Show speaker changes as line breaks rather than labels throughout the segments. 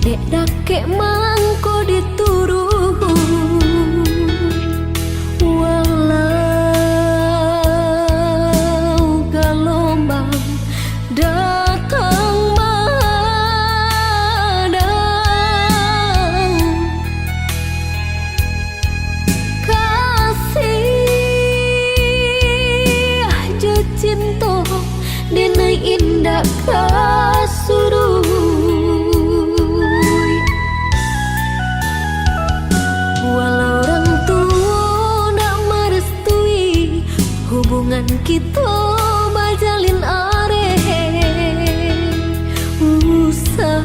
Dek dake mangko dituruh walau gelombang datang madang. Kasih je cinta dina indah kasuruh. Hubungan kita bajalin areh usah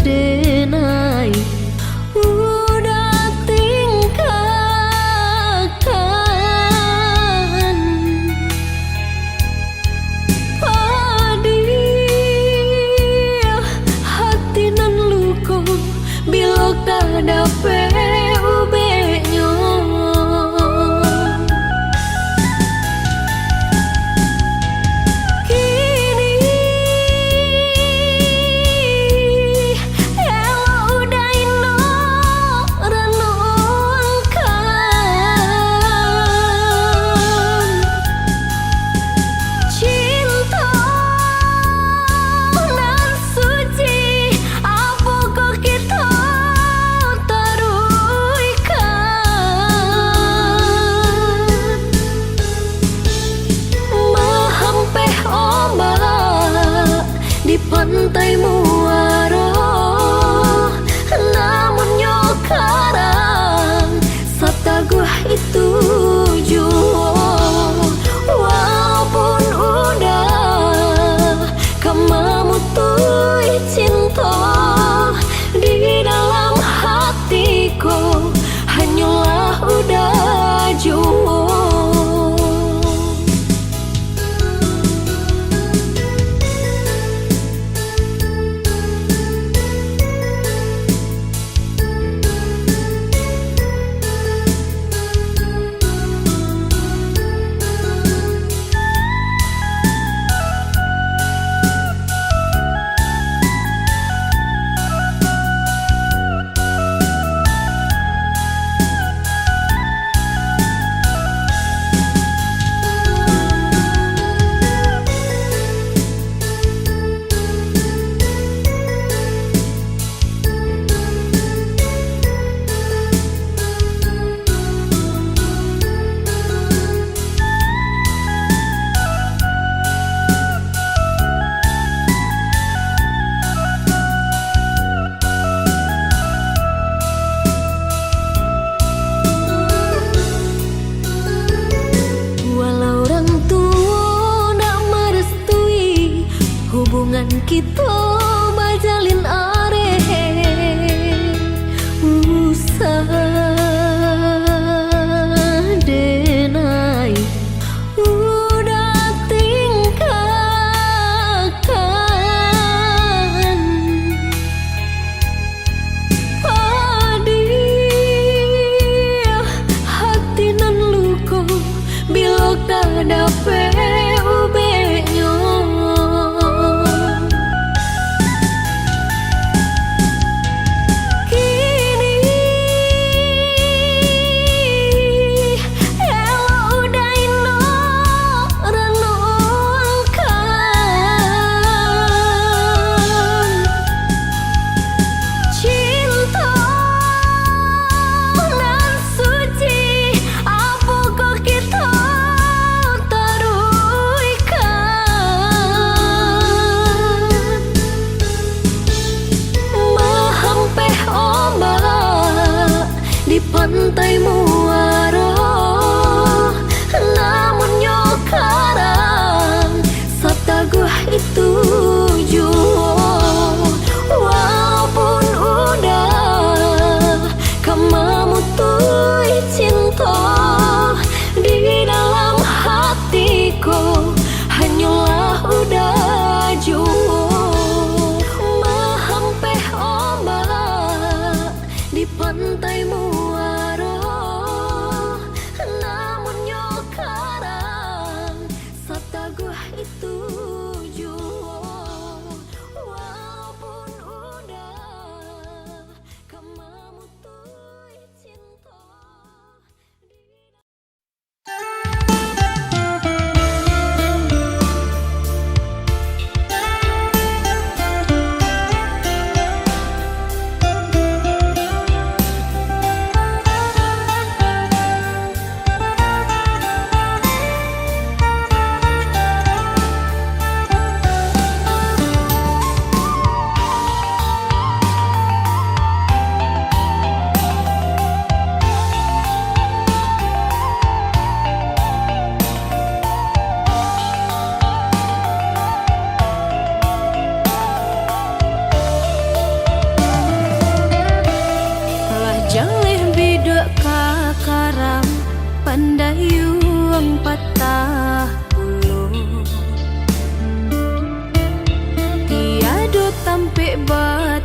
denai udah tingkahkan padi hati nan luko bila kada pe ubenya.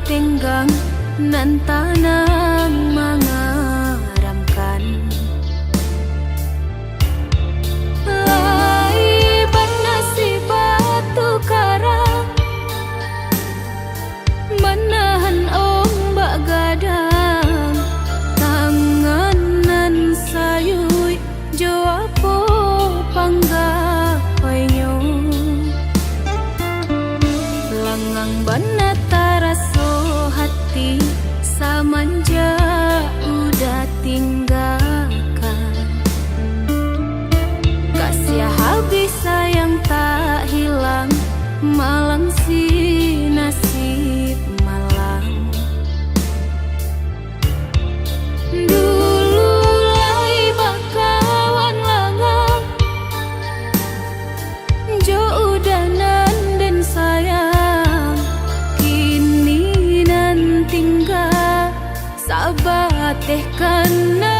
tenggang nan tanang mengaramkan. Laiban nasi batu karang menahan ombak gadang, tanganan sayui joapo panggawainyo. Langang bana taraso hati samanja udah tinggalkan. Kasih habis sayang tak hilang, malang si nasib malang. Dulu lai bakawan langang, jo udanan dan sayang, kini nan tinggal sabat teh kenangan.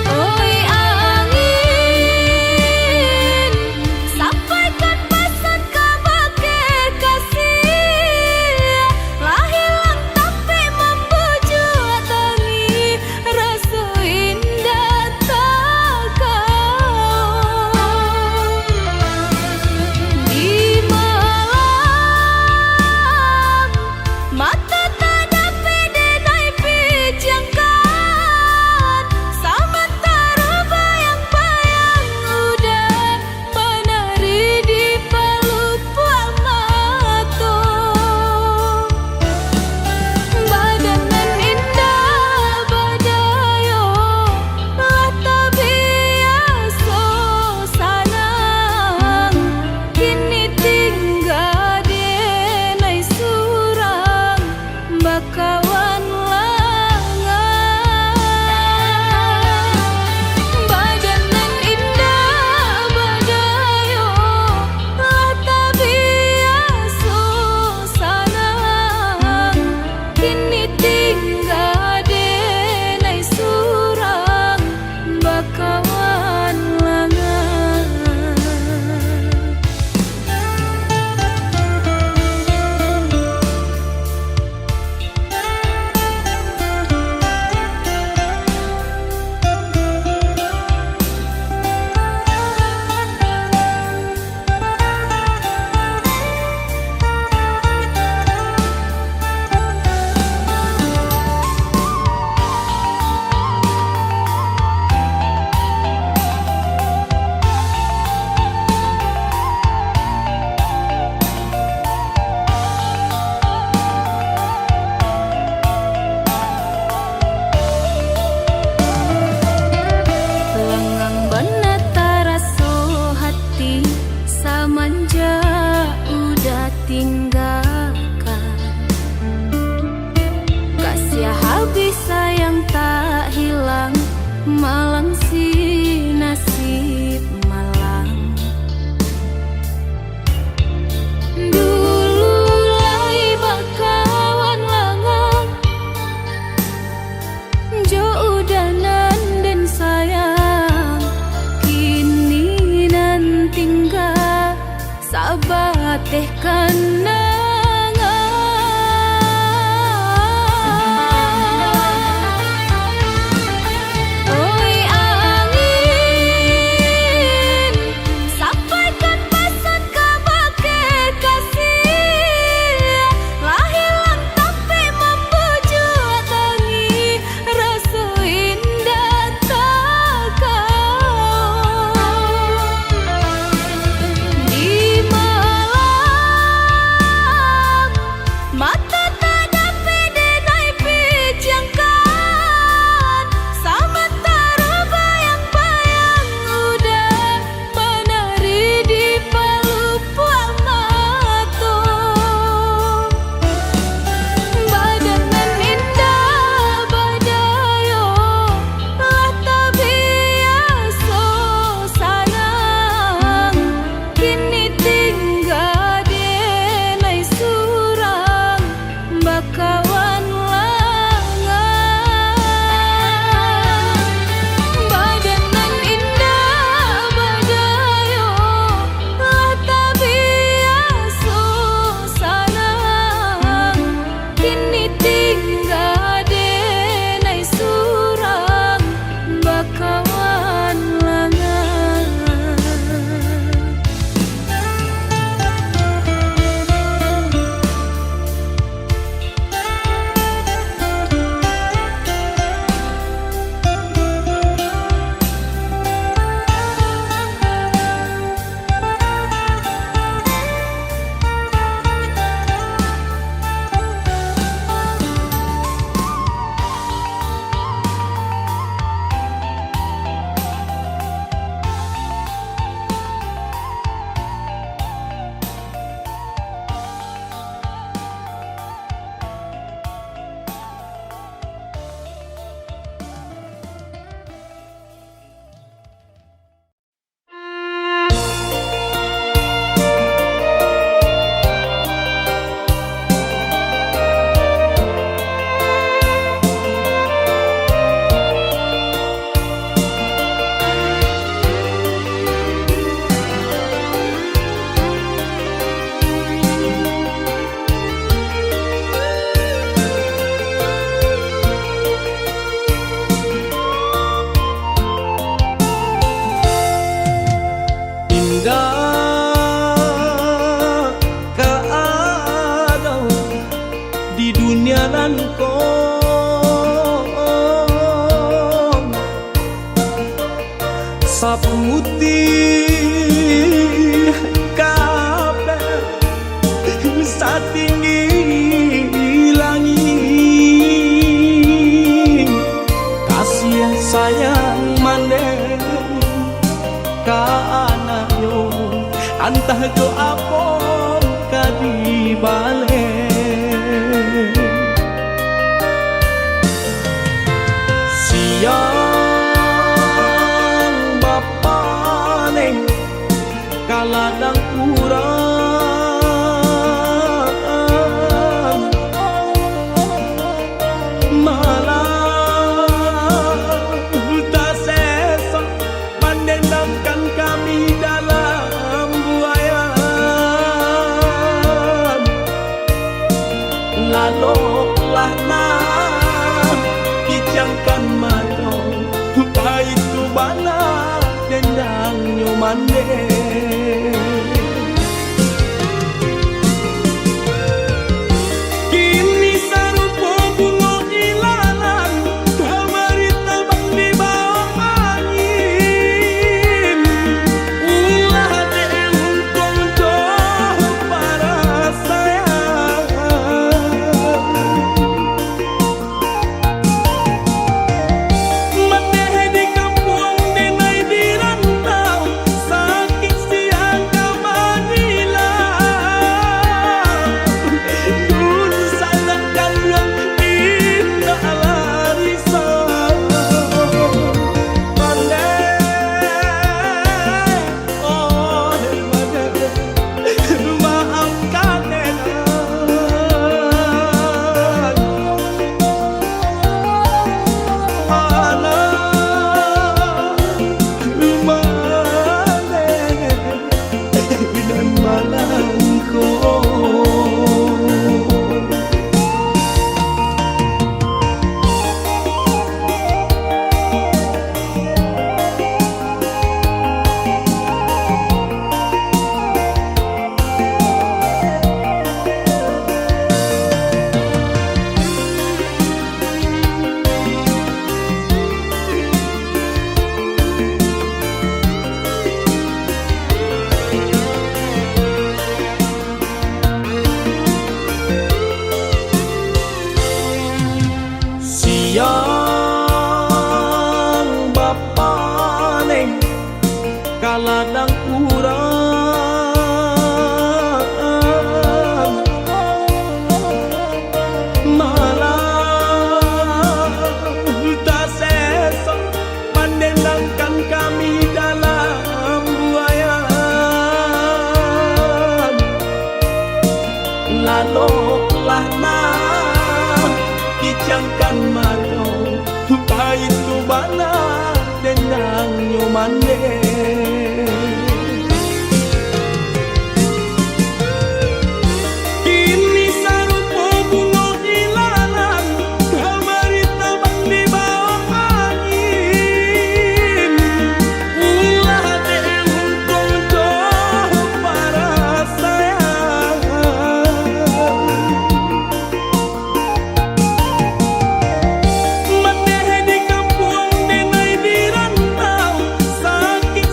Oi angin, sampaikan pesan kabar kekasih. Lah hilang tapi membujuk tangi, rasa indah tak kau. Di malam mata tak dapat denai pijangkan, sementara bayang-bayang udah menari di pelupuan mata. Badanan indah badayo, lah tak biasa sanang, kini tinggal denai surang bakawan langang. Badanan indah badayo, lah tak biasa sanang, kini tinggal denai surang bakawan langang. Lengang bana taraso hati samanja udah tinggalkan. Kasih habis sayang tak hilang, malang si nasib malang. Dulu lai bakawan langang, jo udanan dan sayang, kini nan tinggal sabat teh kenangan. Oi
saputih kabeh satinggi langit, kasih sayang mandeng ka anak yo antah jo apon kadibale siang bapane kaladang urang malah tak sesa mendendamkan kami dalam buayan laloklah nah kijangkan matong itu bana dendang nyomande kini sarupo bunga ilalang kamari terbang di bawah angin ulah deungkong jauh para sayang siang bapane kaladang urang malah tak sesa mendendangkan kami dalam buayan laloklah nah kijangkan matong itu bana dendang nyomande kini sarupo bunga ilalang kamari terbang di bawah angin ulah deungkong jauh para sayang maneh di kampung denai di rantau sakit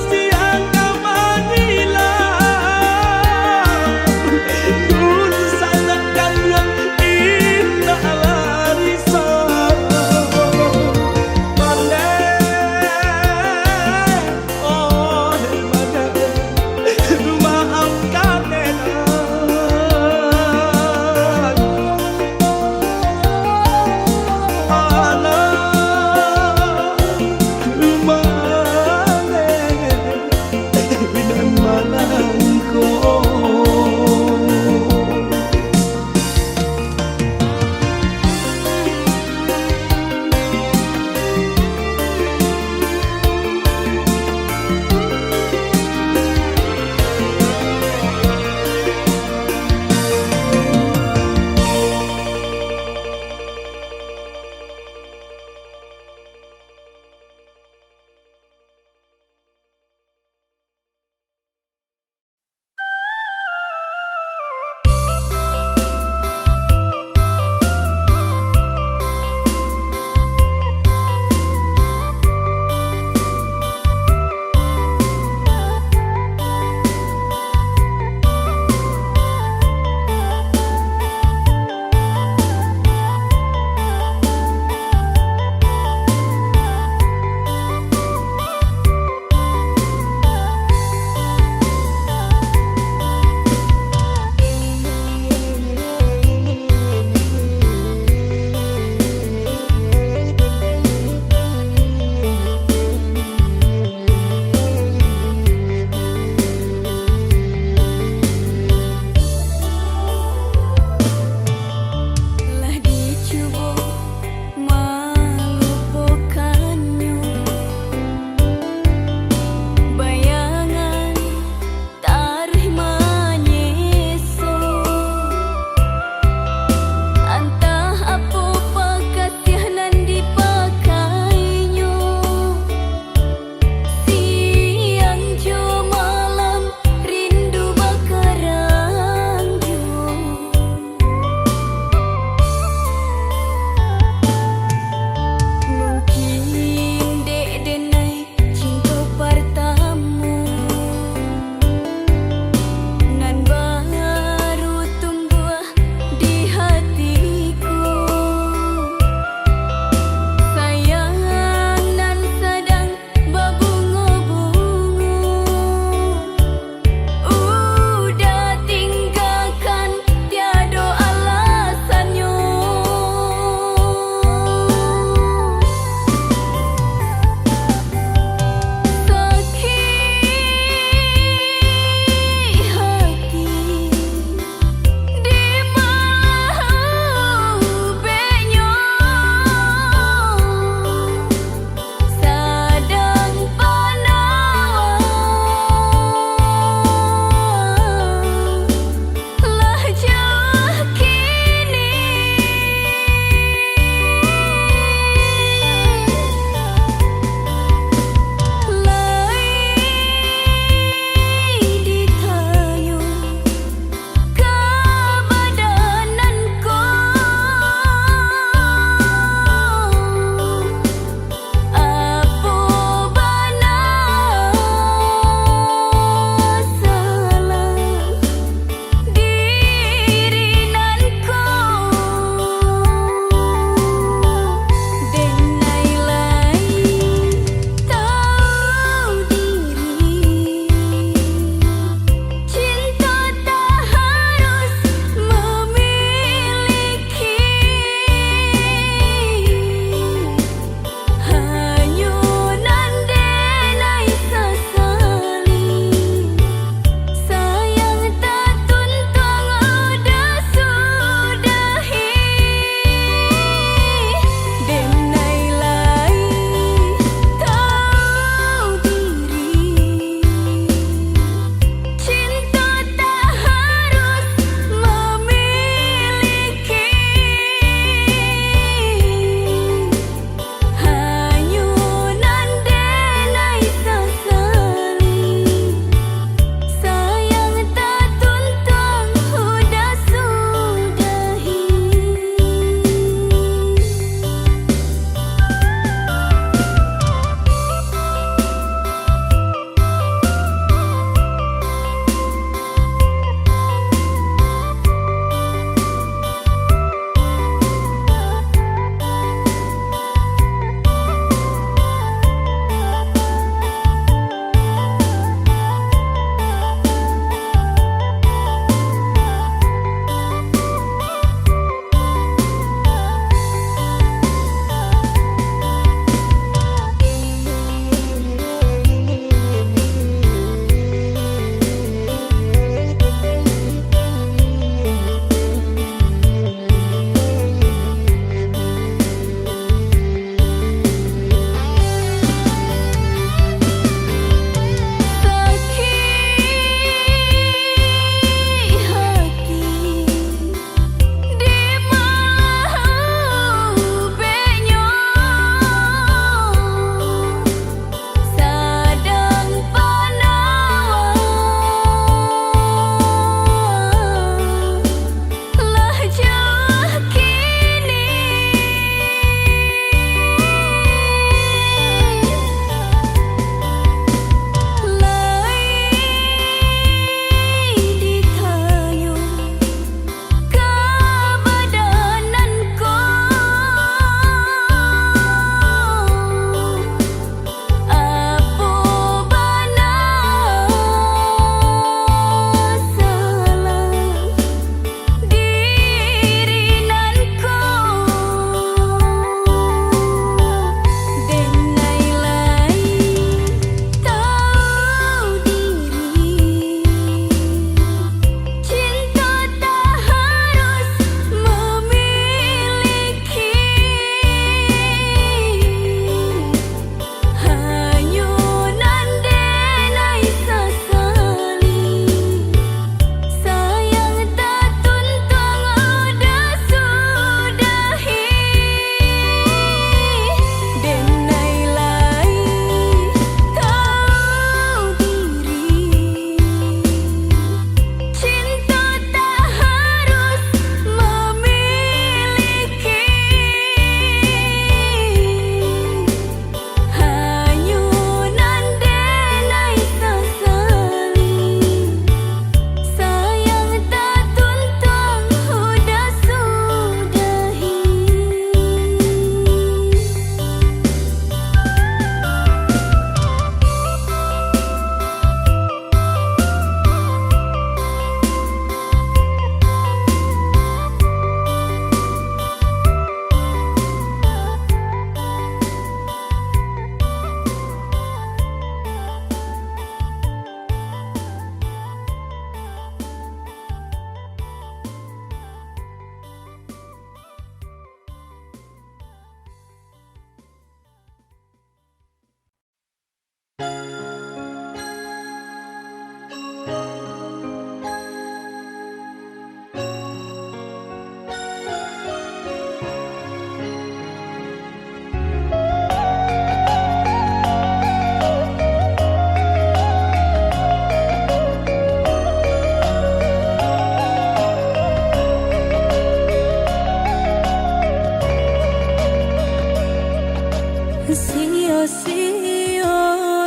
Sio-sio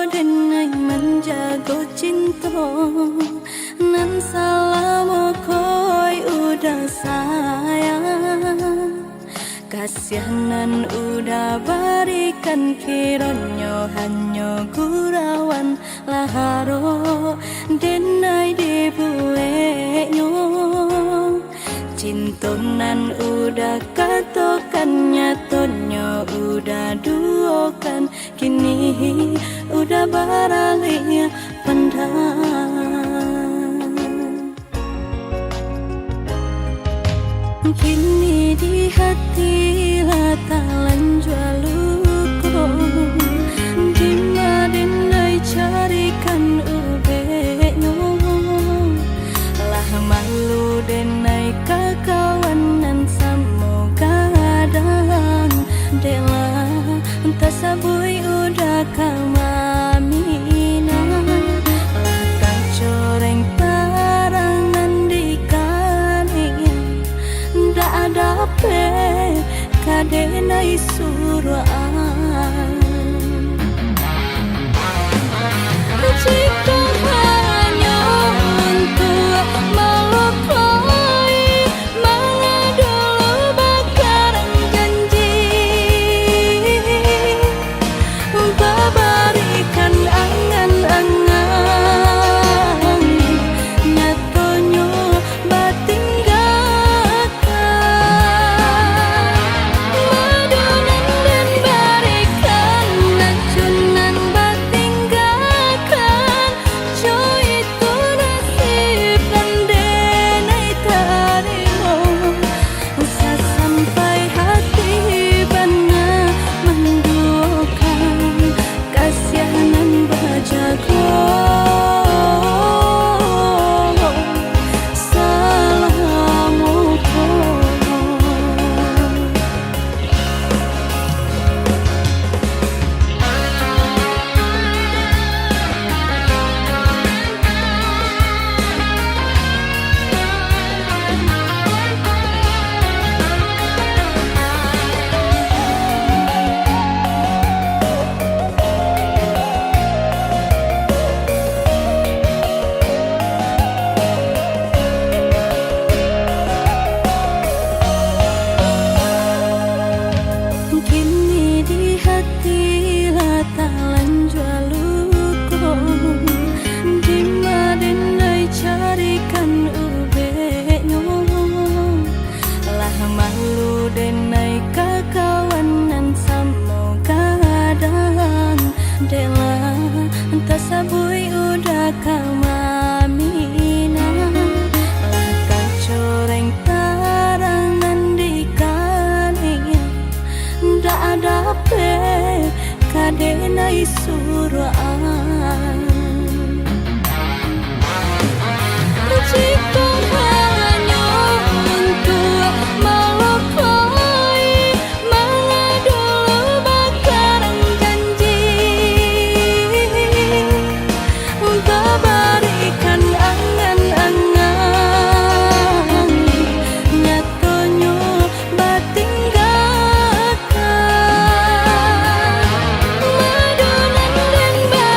dengan menjago cinta nan salah koi udah sayang kasihanan udah berikan kironyo hanya gurawan laharo denai dibuenyo cintonan udah katokan nyatonyo udah duokan kini udah beralih pandang kini di hati latalan jualuko di madinai carikan ubenyo lah malu denai kakawanan samo kadang dela entah sabui udah kamamina lah kacoreng tarangan di kanin ndak ada pe kadenai suruhan jika hanya untuk melukai mengadu bakaran janji babarikan angan-angan nyatonyo batinggalkan madunan dan barikan nacunan batinggalkan jo itu nasib dan denai tarimo usah sampai hati bana menduakan kasihanan bajago salamuko kini di hati latalan jualuko di madinai carikan ubenyo lah malu denai kakawanan samo kadang dela entah sabui udah kamamina lah kacoreng tarangan di kanin ndak ada pe kadenai suruhan jika hanya untuk melukai mengadu bakaran janji babarikan angan-angan nyatonyo batinggalkan madunan dan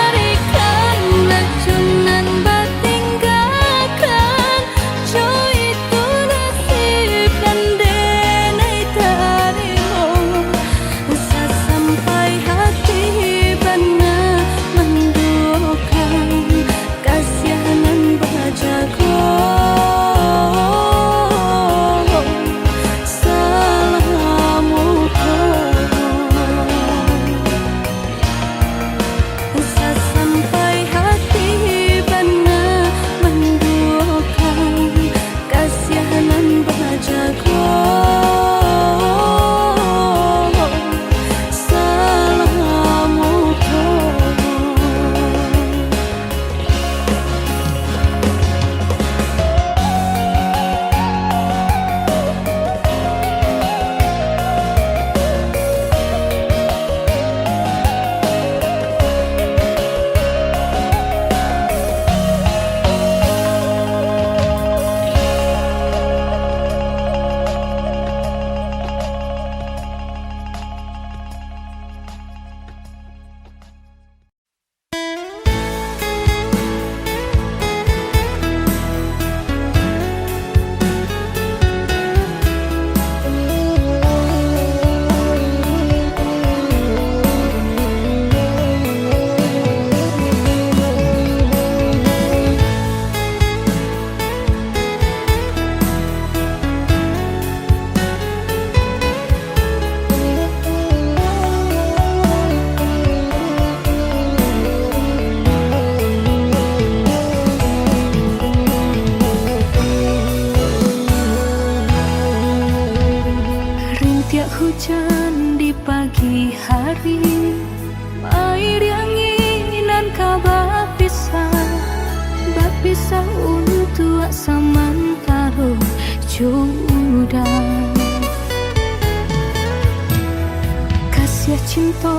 cinta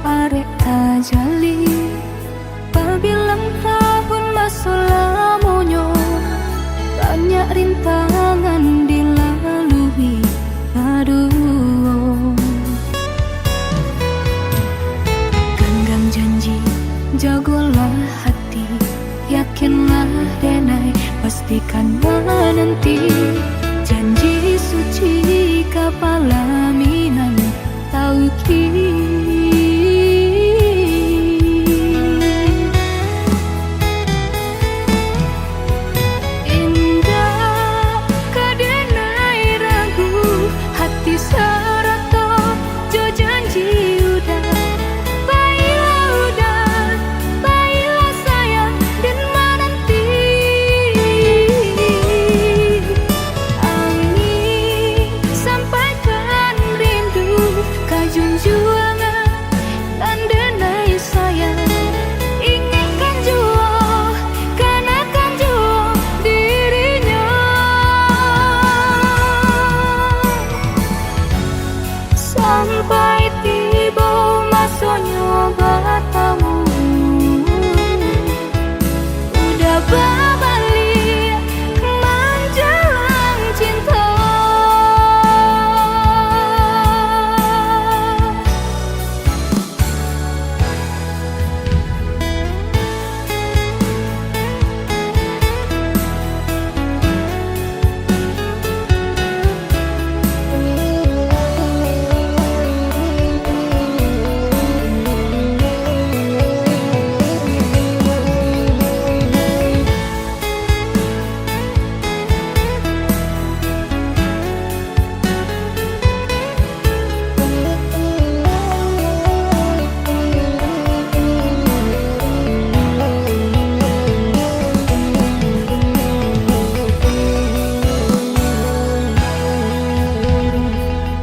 arek tajali pabilang tahun masa lamonyo banyak rintangan dilalui. Aduh, genggam janji jagolah hati, yakinlah denai pastikan menanti janji suci kapalaminan tauhid. Indah kadenai ragu hati serato jo janji udah. Baiklah udah, baiklah sayang dan menanti angin sampaikan rindu kajunjuangan dan denai sayang inginkan jua kanakan jua dirinya sampai tiba masanya bertemu udah berbalik menjelang cinta.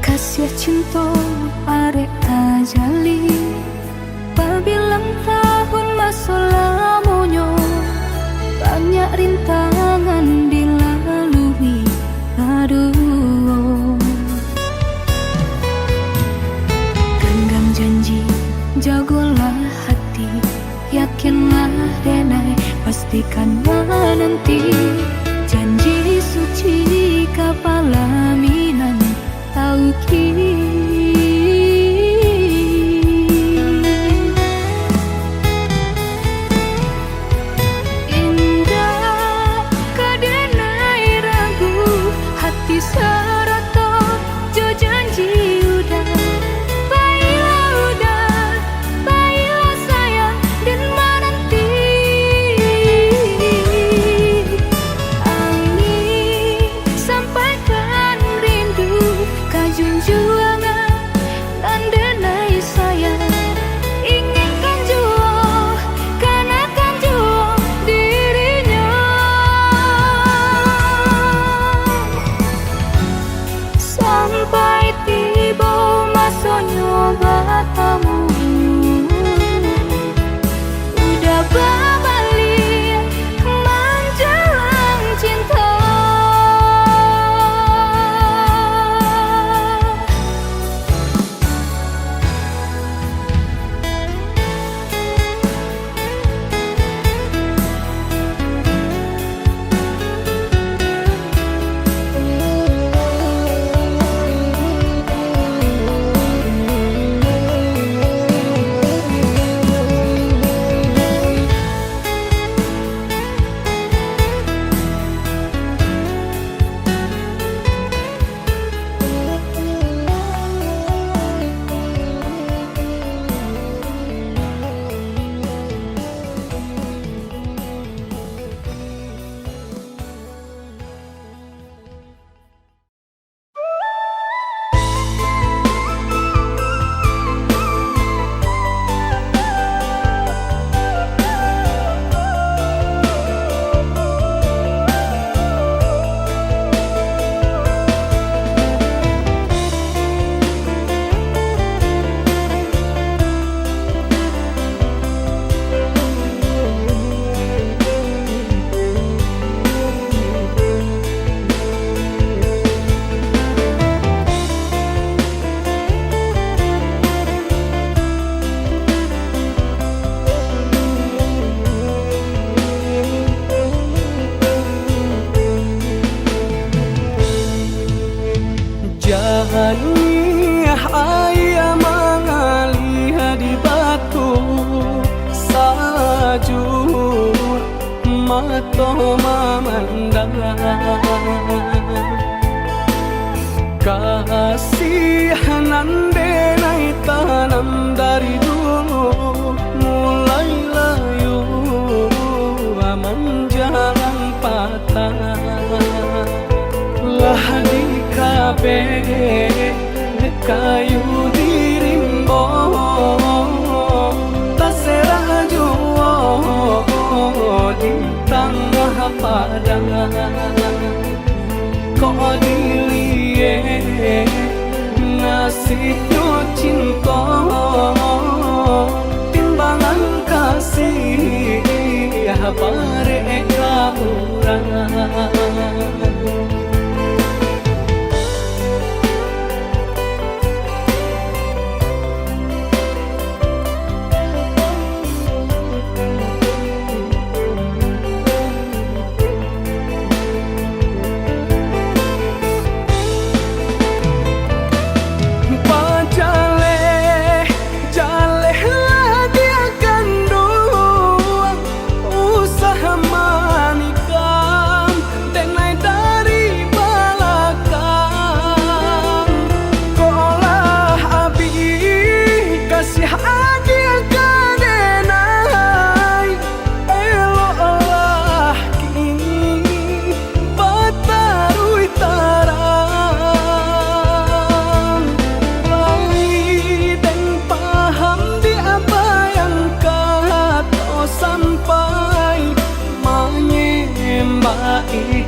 Kasih cinta arek tajali pabilang tahun masa lamonyo banyak rintangan dilalui. Aduh, genggam janji jagolah hati, yakinlah denai pastikan menanti janji suci kapalaminan tauhid. Indah kadenai ragu hati serato jo janji udah. Baiklah udah, baiklah sayang dan menanti angin sampaikan rindu
mato mamandang kasihanan denai tanam dari dulu mulai layu menjalan patah lah di kabe kayu dirimbo tasera juo di tengah padang kok dilie ngasihnya cinta timbangan kasih bareka urang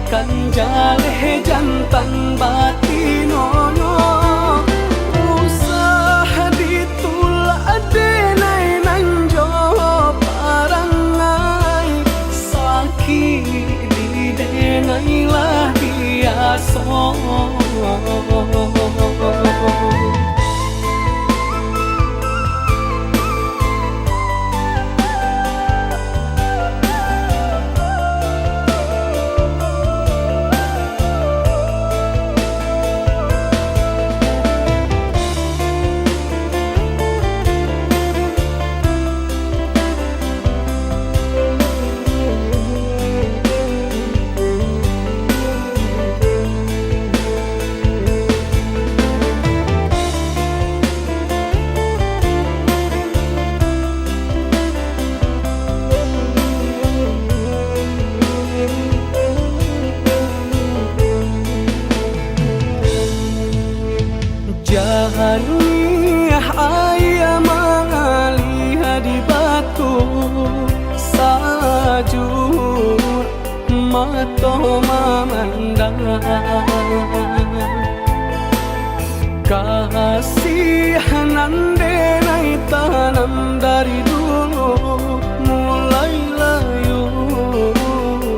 ikan jaleh jantan batinono usaha ditulak denai nanjo parangai sakit di denai lah biaso Jahaniah ayah mengalih di batu sajur mato memandang kasihanan denai tanam dari dulu mulai layu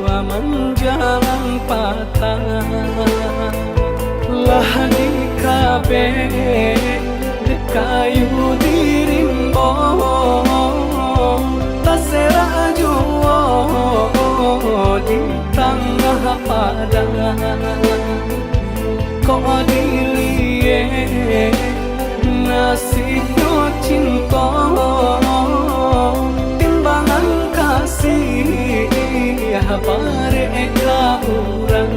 menjalan patah lah di kabe kayu dirimbo tasera juo di tengah padang kok dilie ngasihnya cinta timbangan kasih bareka urang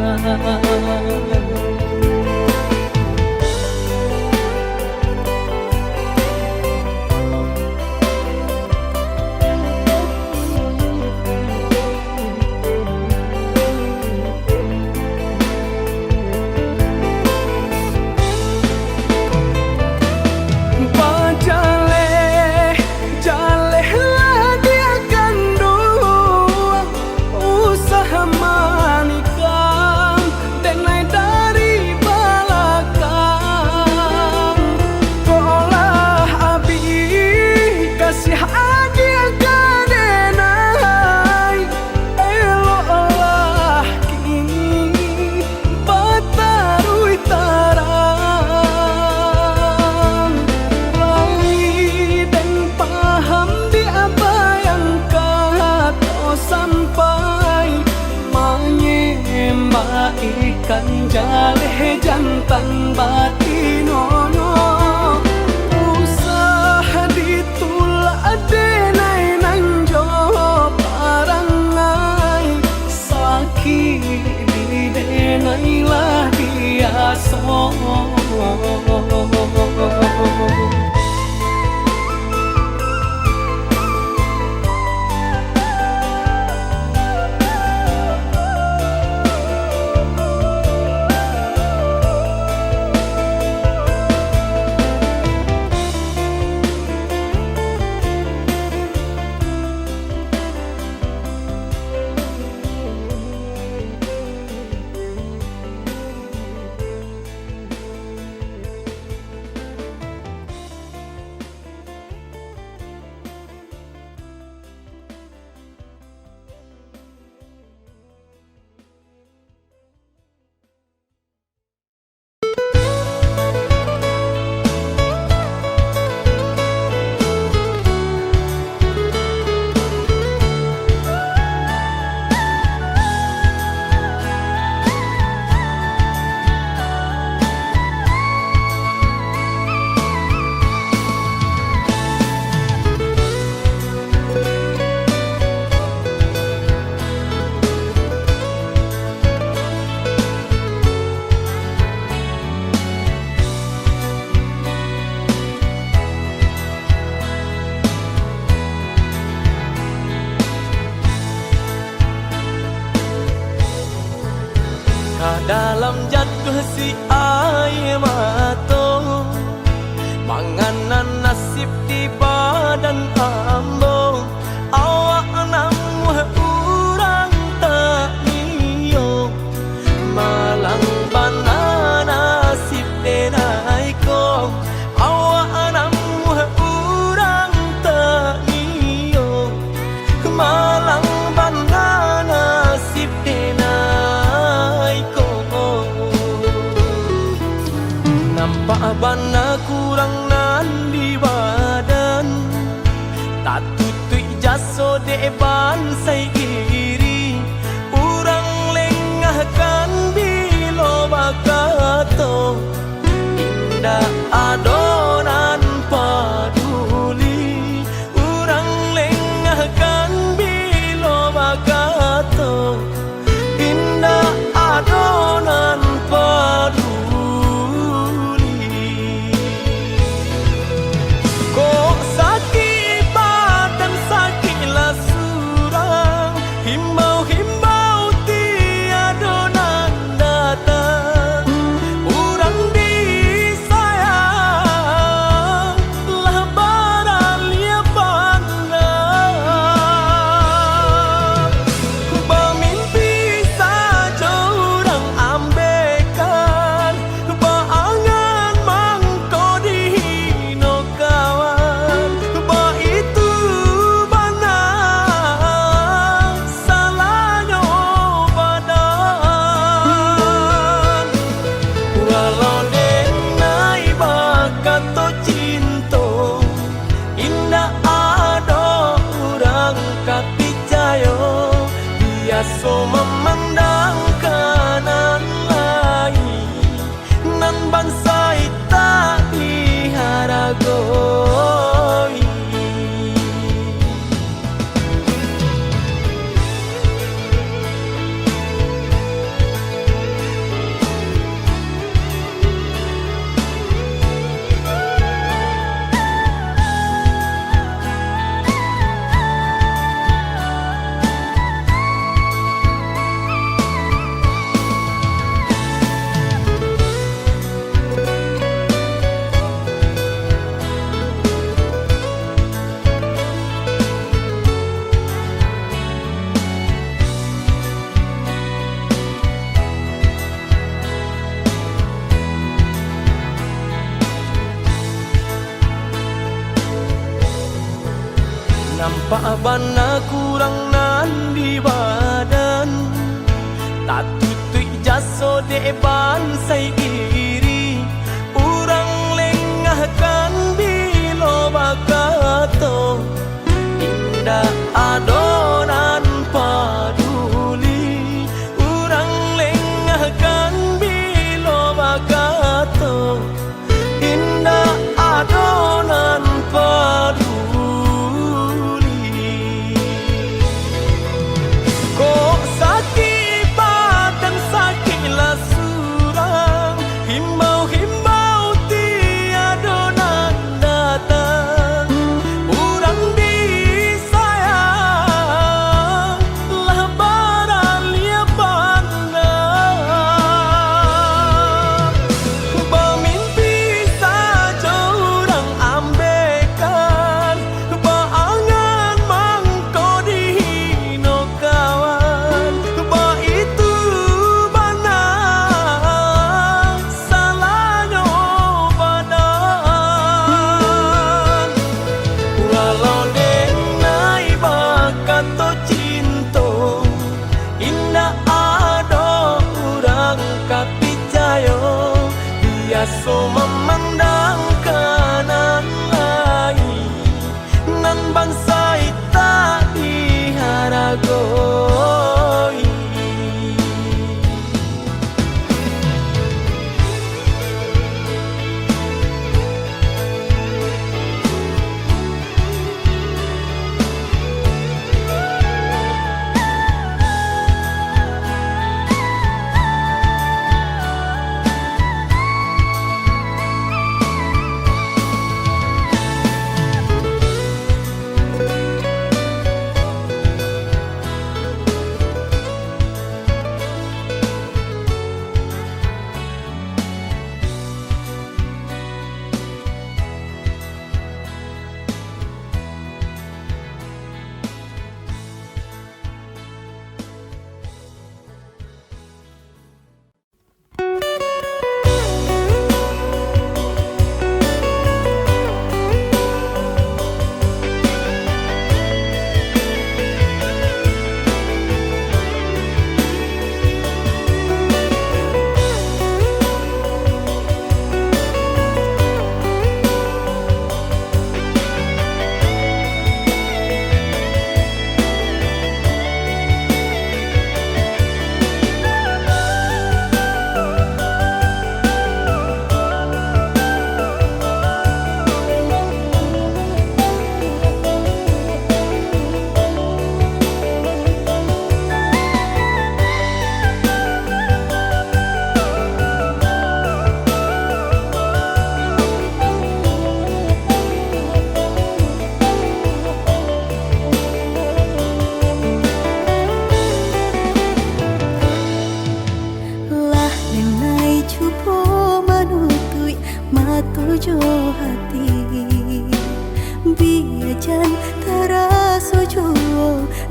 ikan jaleh jantan batinono usaha ditulak denai nanjo parangai dalam jatuh si air mato, manganan nasib di badan ambo. Awak namuh urang tak niyo, malang bana nasib denai ko. Awak namuh urang tak niyo, malang bana nasib denai ko. Nampak bana kurang nan di badan, tak tutui jaso de bansai iri. Urang lengahkan bilo bakato, indah adonan paduli. Urang lengahkan bilo bakato, indah adonan paduli. Kok sakit badan sakitlah surang, himbau-himbau tiada nan datang. Urang disayang lah baralia pandang. Bermimpi saja urang ambekan, berangan mangko dihino kawan. Ba itu bana salahnya badan. Walau denai bakato cinto, indah ada urang kapicayo. Biasa memandang kanan lain, nan bansai tak diharagoi. Nampak bana kurang nan di badan, tak tutui jaso de bansai iri. Urang lengahkan bilo bakato, indah adonan paduli. Urang lengahkan bilo bakato, indah adonan paduli. Kok sakit badan sakitlah surang, himbau-himbau tiada nan datang. Urang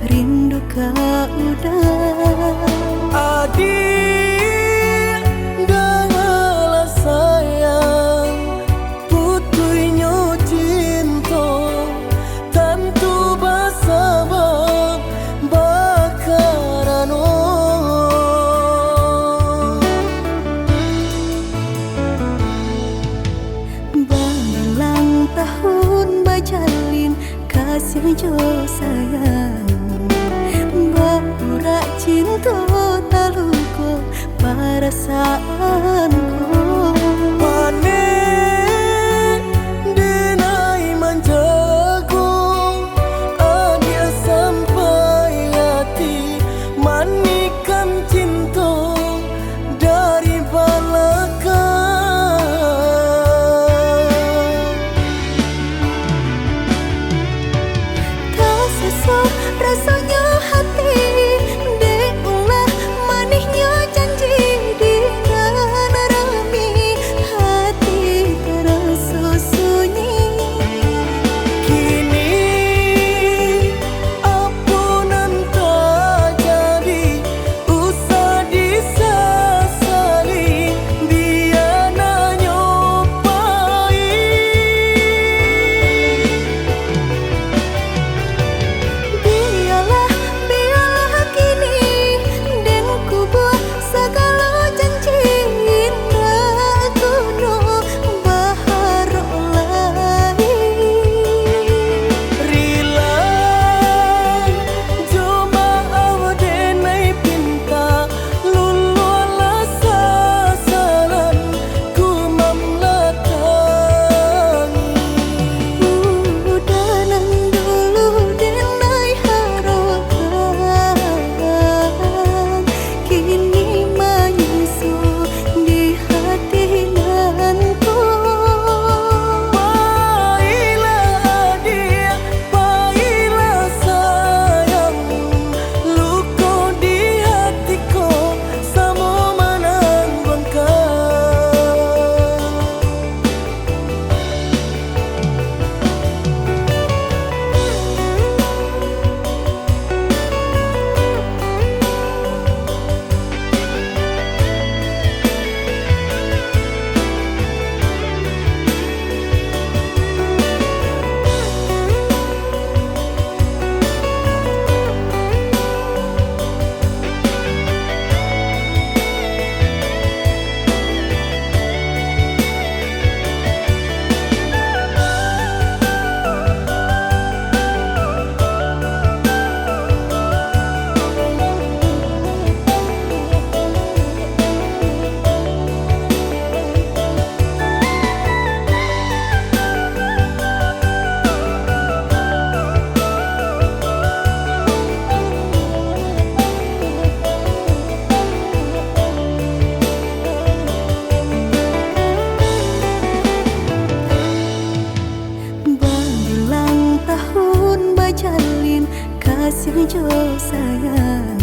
rindu kau udah.
Adik, dengarlah sayang, putuinyo cinta, tentu bersabab bakarano.
Berulang tahun bajalin kasih jo sayang, berurak cinta taluko perasaanku.
Panen denai menjagung, adia sampai hati manikan cinta dari belakang.
Tak sesak rasanya hati, deulah manisnya janji di rami, hati terasa sunyi.
Kini ampunan tak jadi, usah disesali, biar nak nyobai. Biarlah kini dan ku buat segala janji indah kuno baharok lagi. Rila cuma awdenai pinta, lululah sasaran ku memlatangi.
Udanan dulu denai harapan, kini menyusul di hati nanku.
Baiklah dia, baiklah sayang, luka di hatiku sama menanggung kau.
Berulang tahun bajalin kasih jo sayang,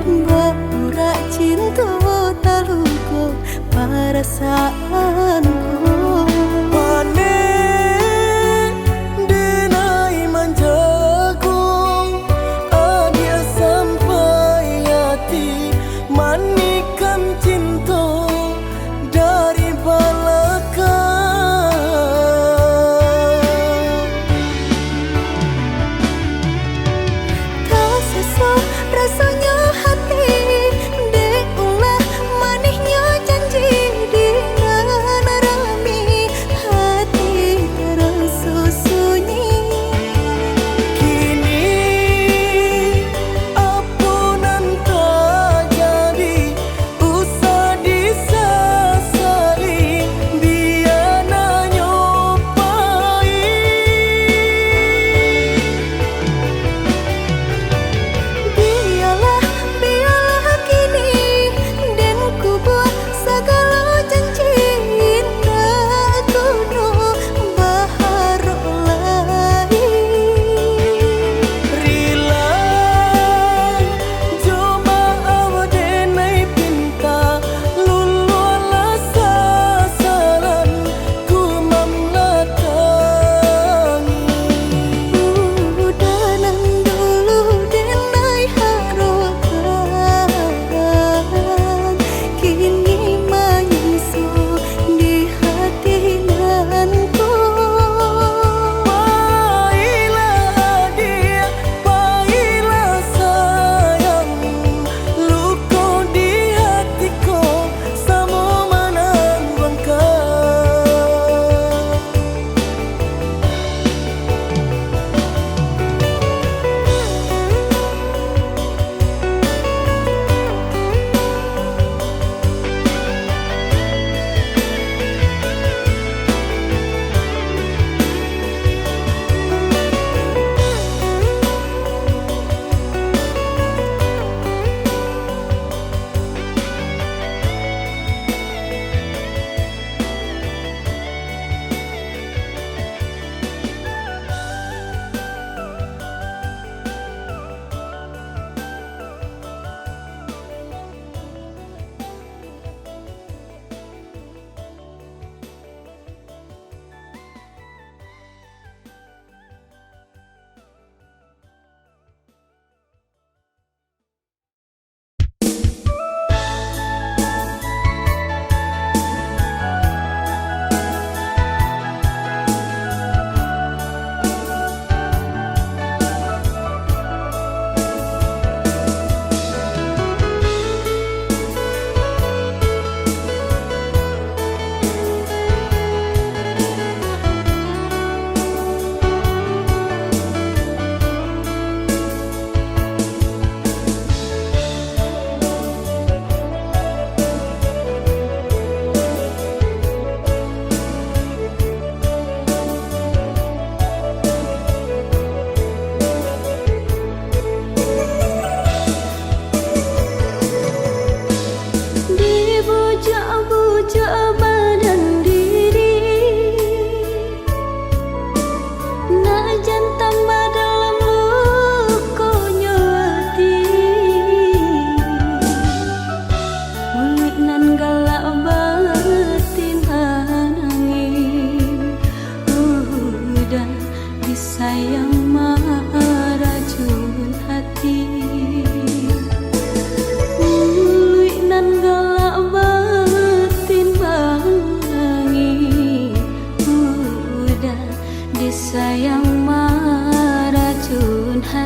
berurak cinta taluko perasaanku.
Panen denai menjagung, adia sampai hati manikan cinta dari belakang.
Tak sesak rasanya hati, deulah manisnya janji di rami,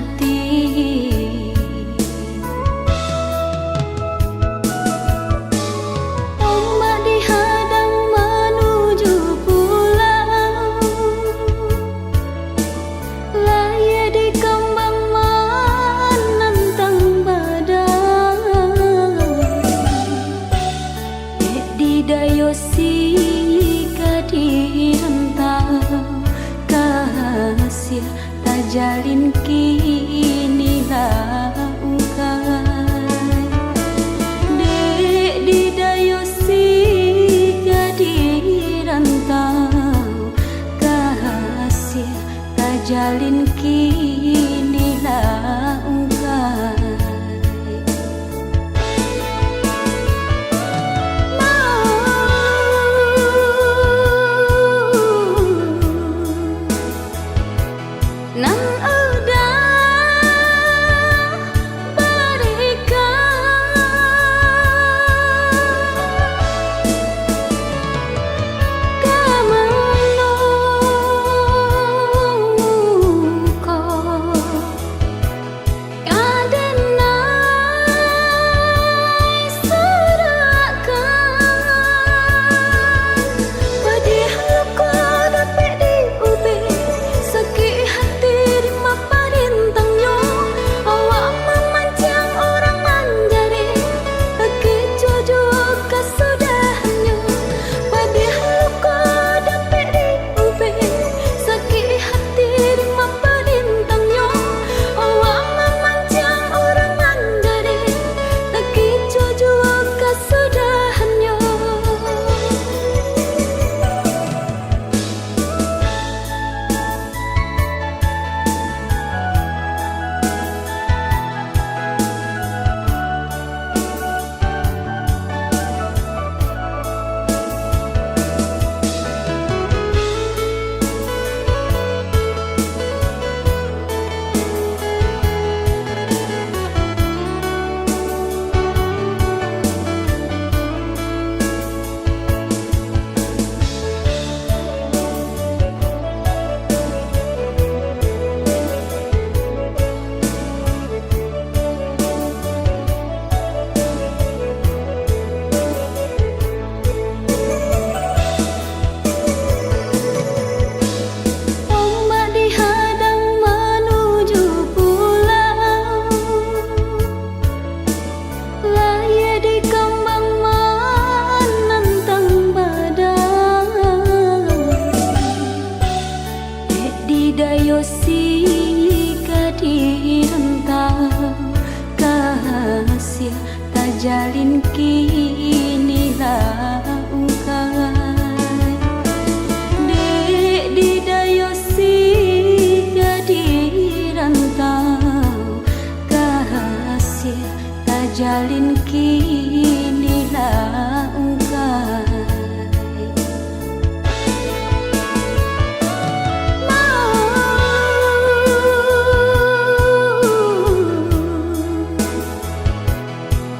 hati. Ombak dihadang menuju pulau, layar di kembang menantang badai. Di dayosi di rantau kasih tak jalin kini laukai. Dek di dayosi di rantau kasih tak jalin kini laukai. Nan udah berikan kemenuko kadenai serahkan pedih luka dapat diubah sakit hati di maparin tangyo awak memancang orang manjari kecuju kesudahannya pedih luka dapat diubah sakit hati di maparin tangyo awak memancang orang manjari kecuju kesudahannya. Ombak dihadang menuju pulau, layar di kembang menantang badai. Di dayosi di rantau kasih tak jalin kini laukai. Dek di dayosi di rantau kasih tak jalin kini laukai.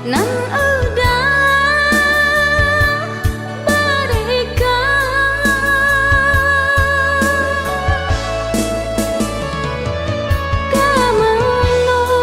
Nan udah berikan kemenuko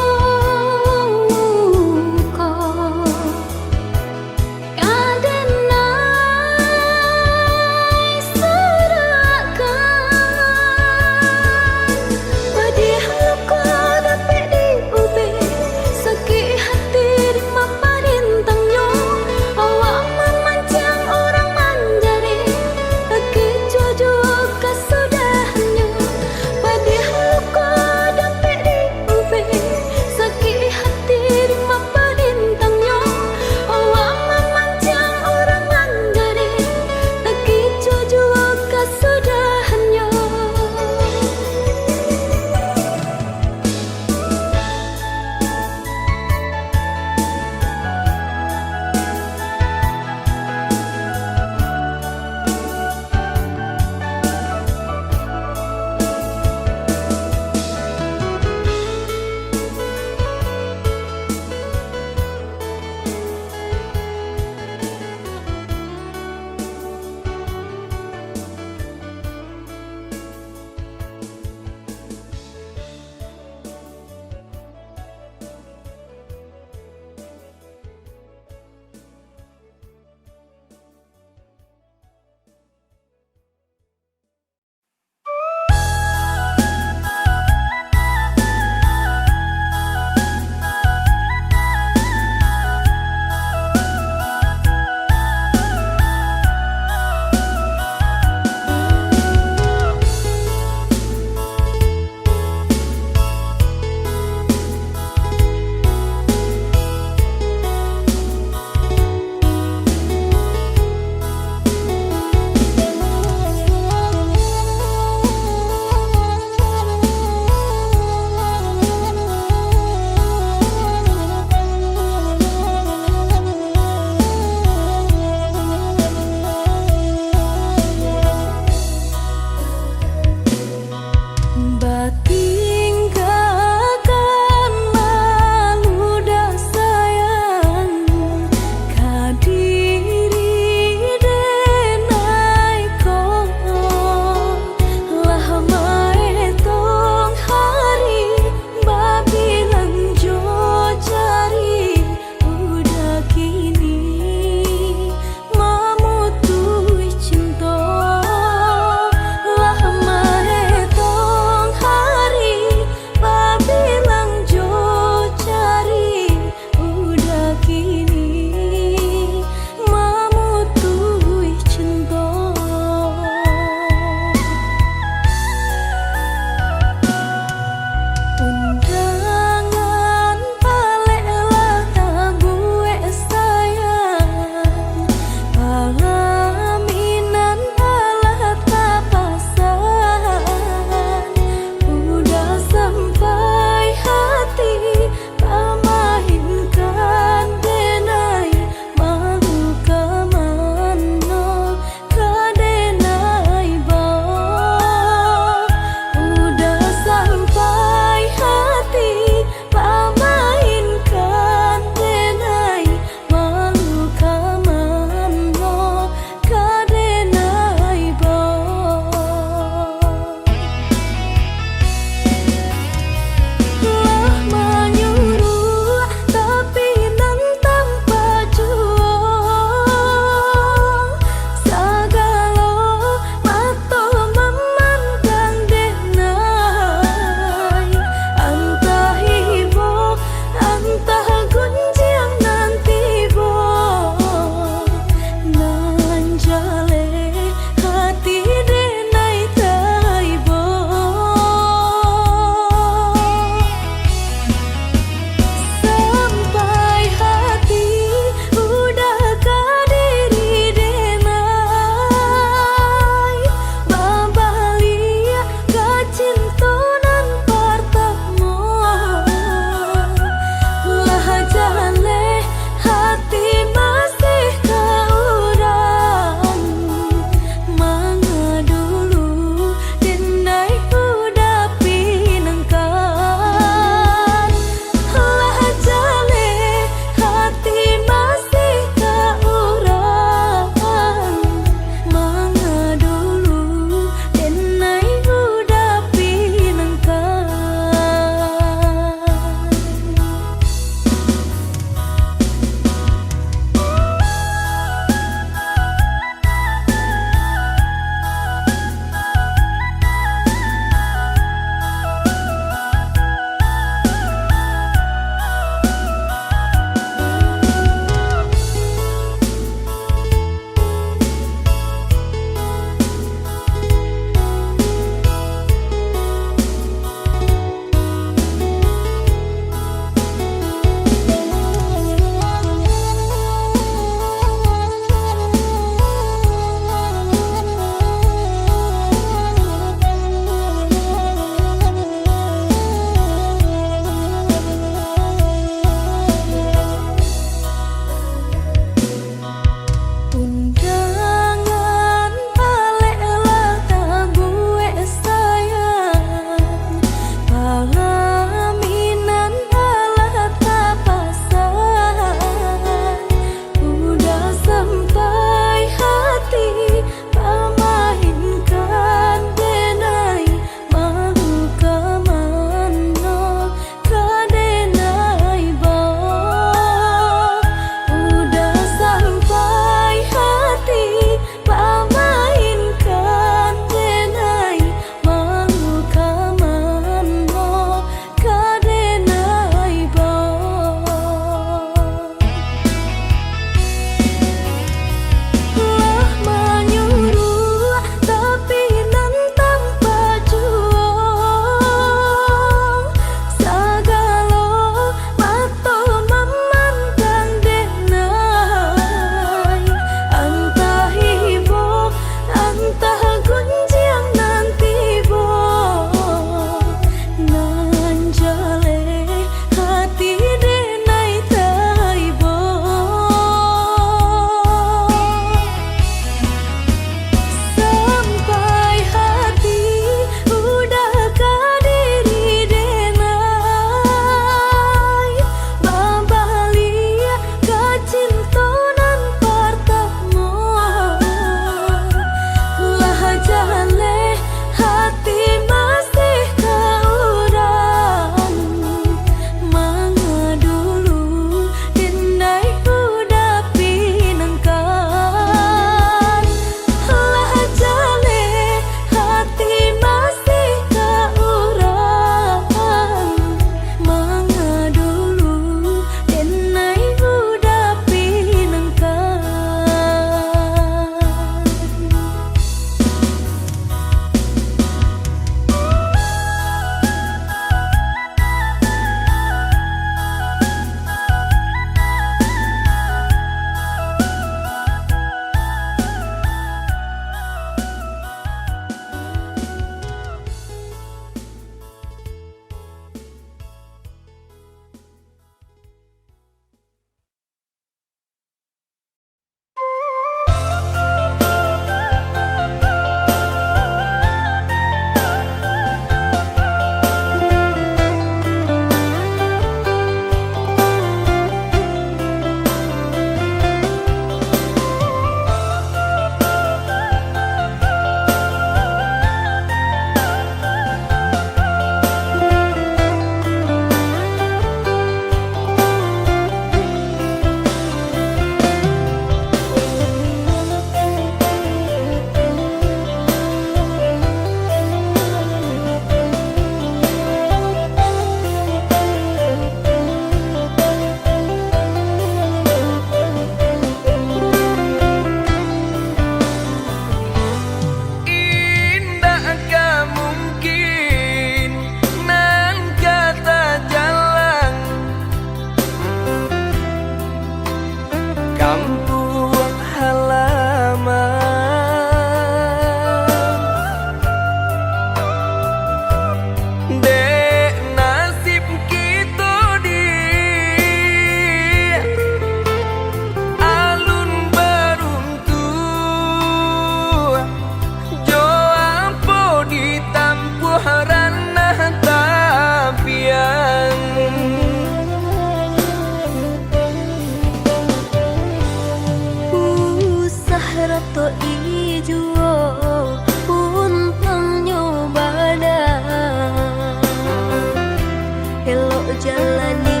jalani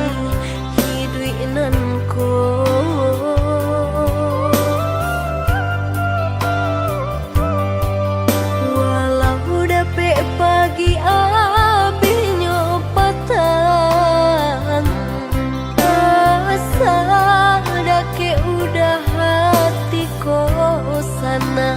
hidup nanko. Walau dapet pagi abi nyopatan, asa dake udah hati kosana.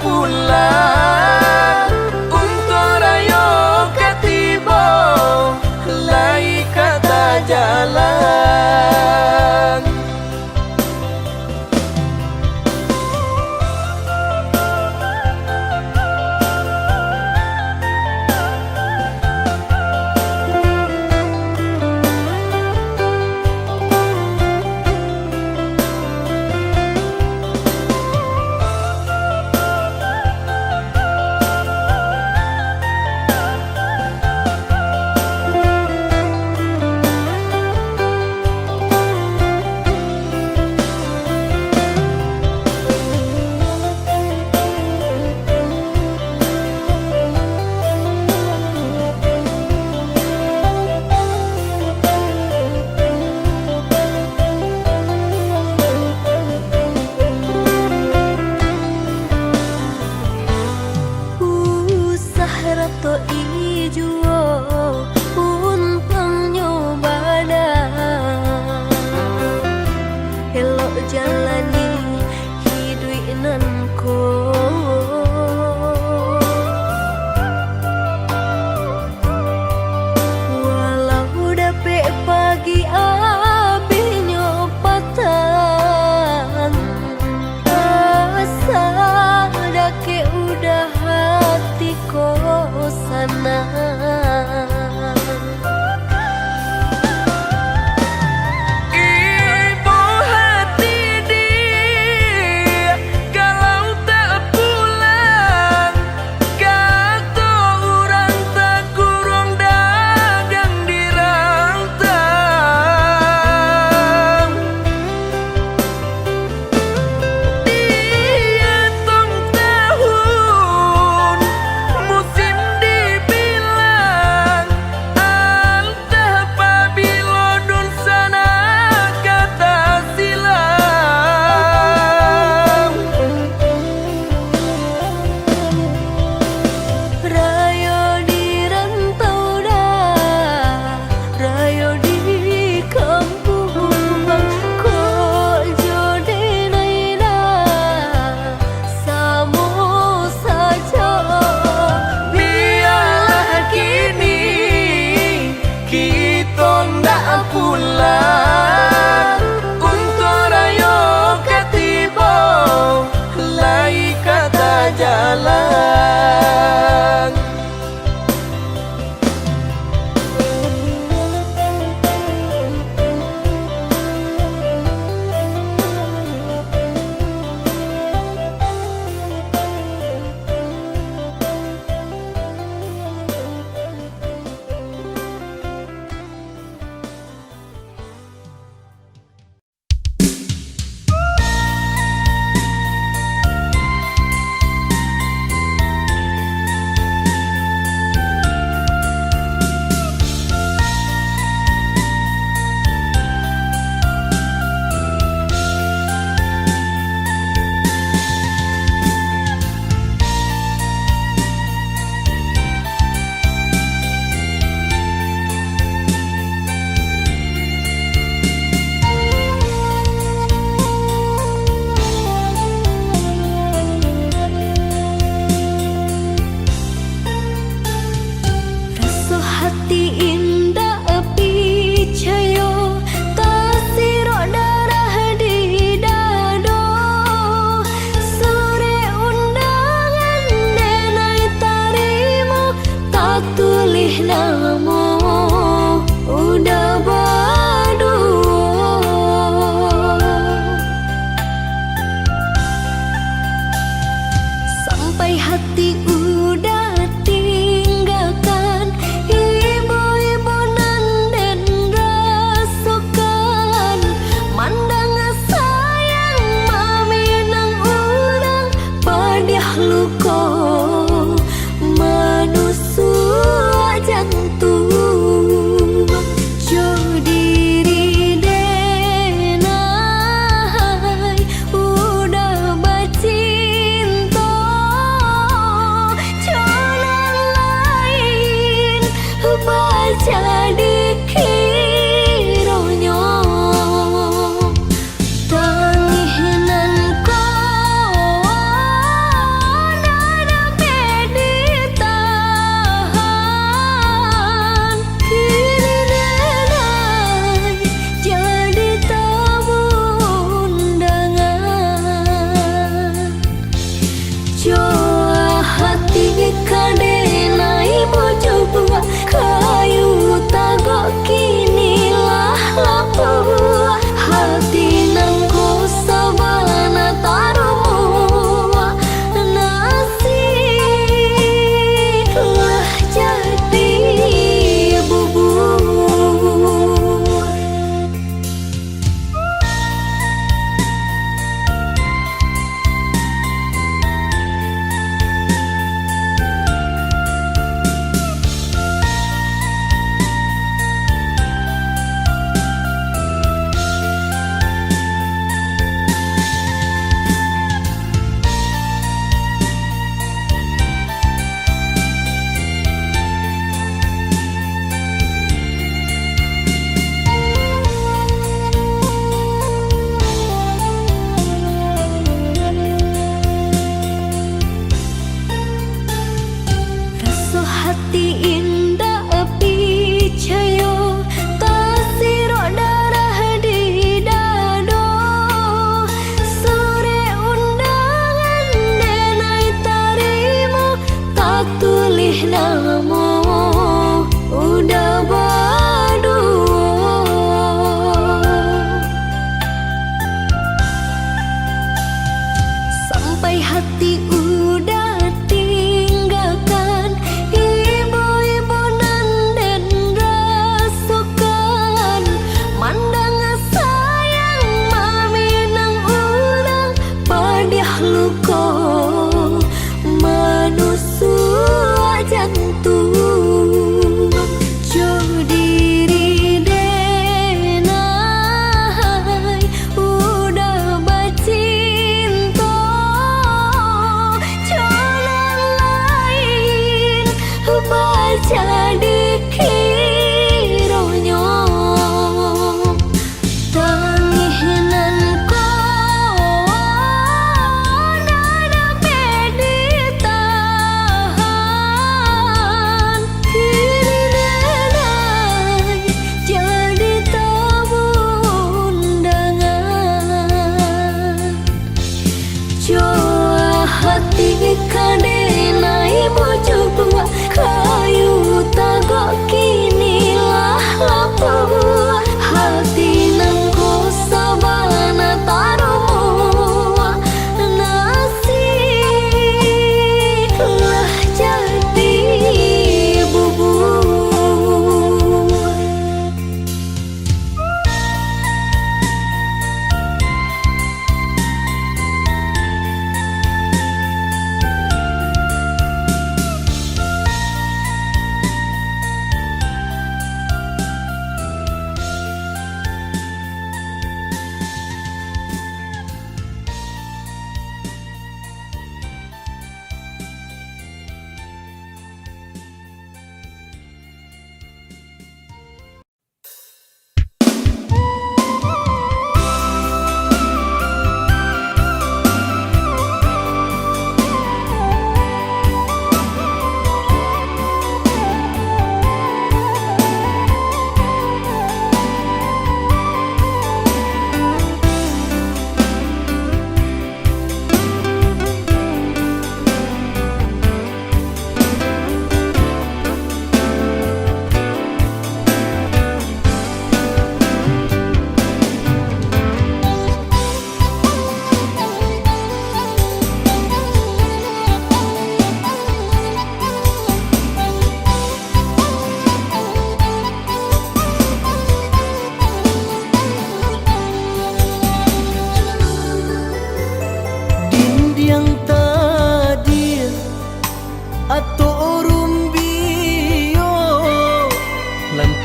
Pulang untuk rayo katibo lai kata jalan. To ijuo untang nyobada, elok jalani hidup nanko. Walau dapet pagi abi nyopatan, asa dake udah hati kosana.
Ibu hati di
tak tulis namo udah berdua. Sampai hati udah tinggalkan ibu-ibu nan dan rasukan mandang sayang mami nang urang padiah luko manusua jantung jo diri denai udah bacinta jalan lain baca dikironyo tanginan ko nada meditahan kini denai jadi tamu undangan Joa hati kadenai bojo buah kayu tagok kinilah lapua hati nangku sabana tarumua nasib lah jadi bubur. Rasa hati indah picayo tasiro darah di dado sore undangan denai tarimo tak tulis namo udah berdua. Sampai hati udah tinggalkan ibu-ibu nan dan rasukan mandang sayang mami nang urang padiah luko manusua jantung jo diri denai udah bacinta jalan lain baca dikironyo tanginan ko nada meditahan kini denai jadi tamu undangan Joa hati kadenai bojo buah kayu tagok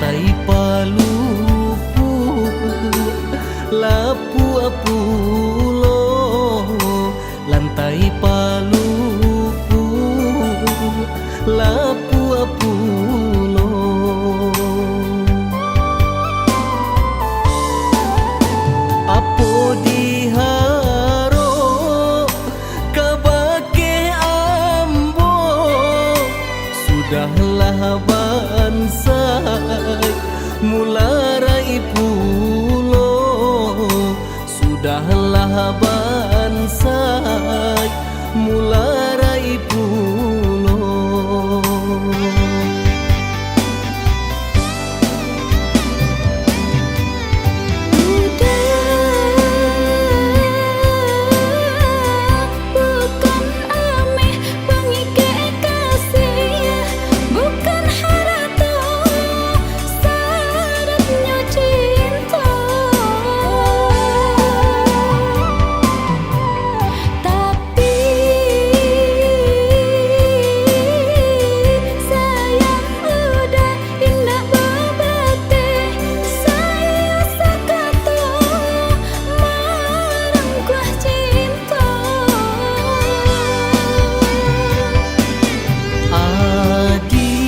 lantai palupu lapu-apulo, lantai palupu lapu-apulo. Apo diharo kabake ambo, sudahlah bansai mularai pulo, sudahlah bansai mularai pulo.
Bukan ameh pengike kasih, bukan harata sadatnya cinta. Tapi sayang udah indah babate, saya sakato marangkuh cinta.
Adi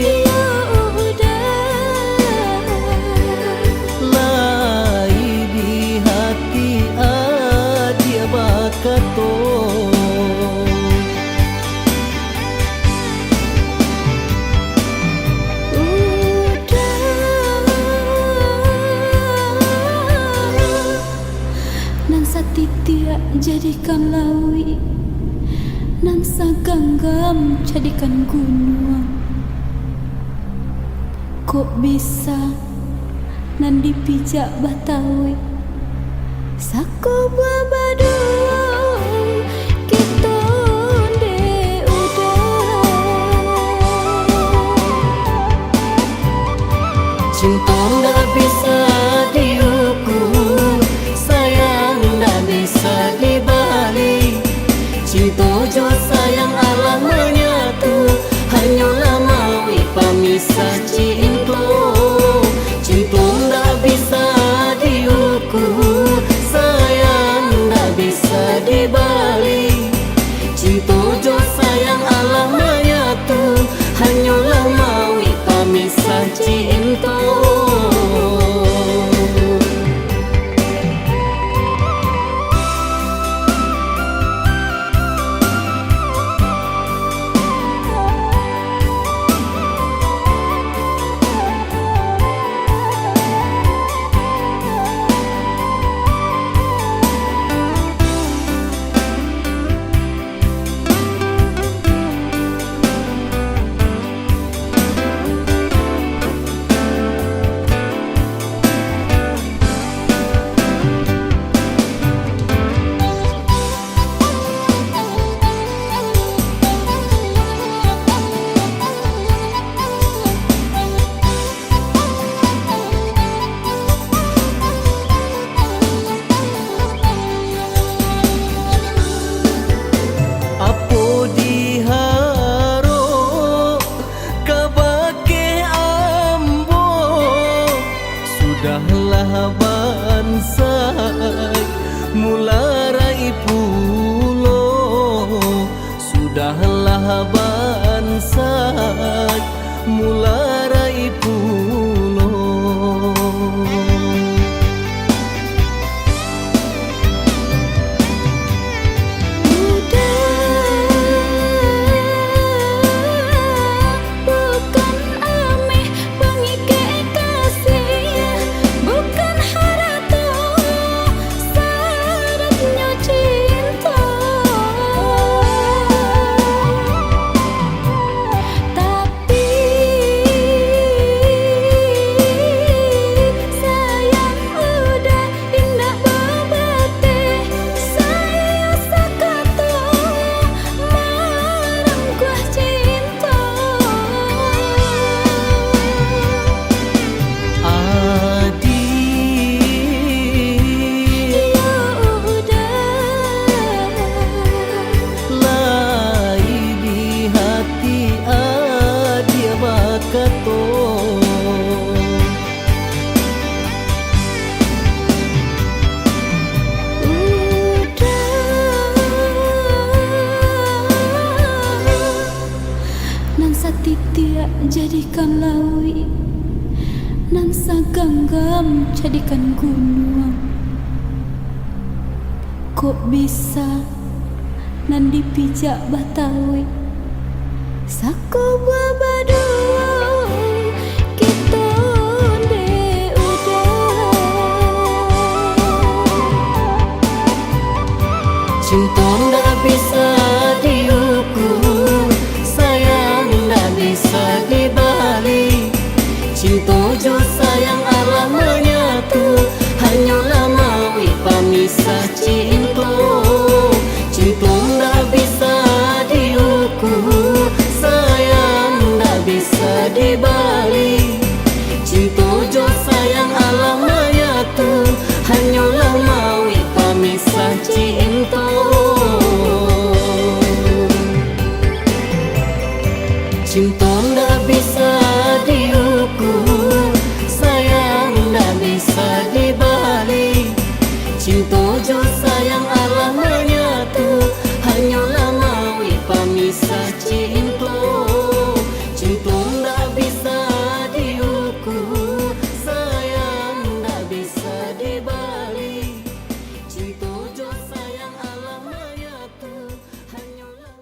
Ya udah
lai di hati adi bakato.
Nan satitia jadikan lawi, nan saganggam jadikan gunung. Kok bisa nan dipijak batawi, sako buah baduang kita de udah.
Cinta nggak bisa diukur, sayang nggak bisa dibalik. Cinta jo sayang Allah menyatu, hanyalah maui pamisah cinta. Cinta nggak bisa diukur, sayang nggak bisa dibalik. Cinta jo sayang Allah menyatu, hanyalah maui pamisah cinta.
satitia jadikan lawi, nan saganggam jadikan gunung. Kok bisa nan dipijak Batawi, sako buah baduy kita de udah.
Cinta ndak bisa diukur, sayang ndak bisa dibalik. Cinta jo sayang Allah menyatu, hanyalah mawi pamisah cinta. Cinta ndak bisa diukur, sayang ndak bisa dibalik. Cinta jo sayang Allah menyatu, hanyalah mawi pamisah cinta. Cinta ndak bisa diukur, sayang ndak bisa dibalik. Cinta jo sayang Allah menyatu, hanyalah mawi pamisah cinta. Cinta ndak bisa diukur, sayang ndak bisa dibalik. Cinta jo sayang Allah menyatu, hanyalah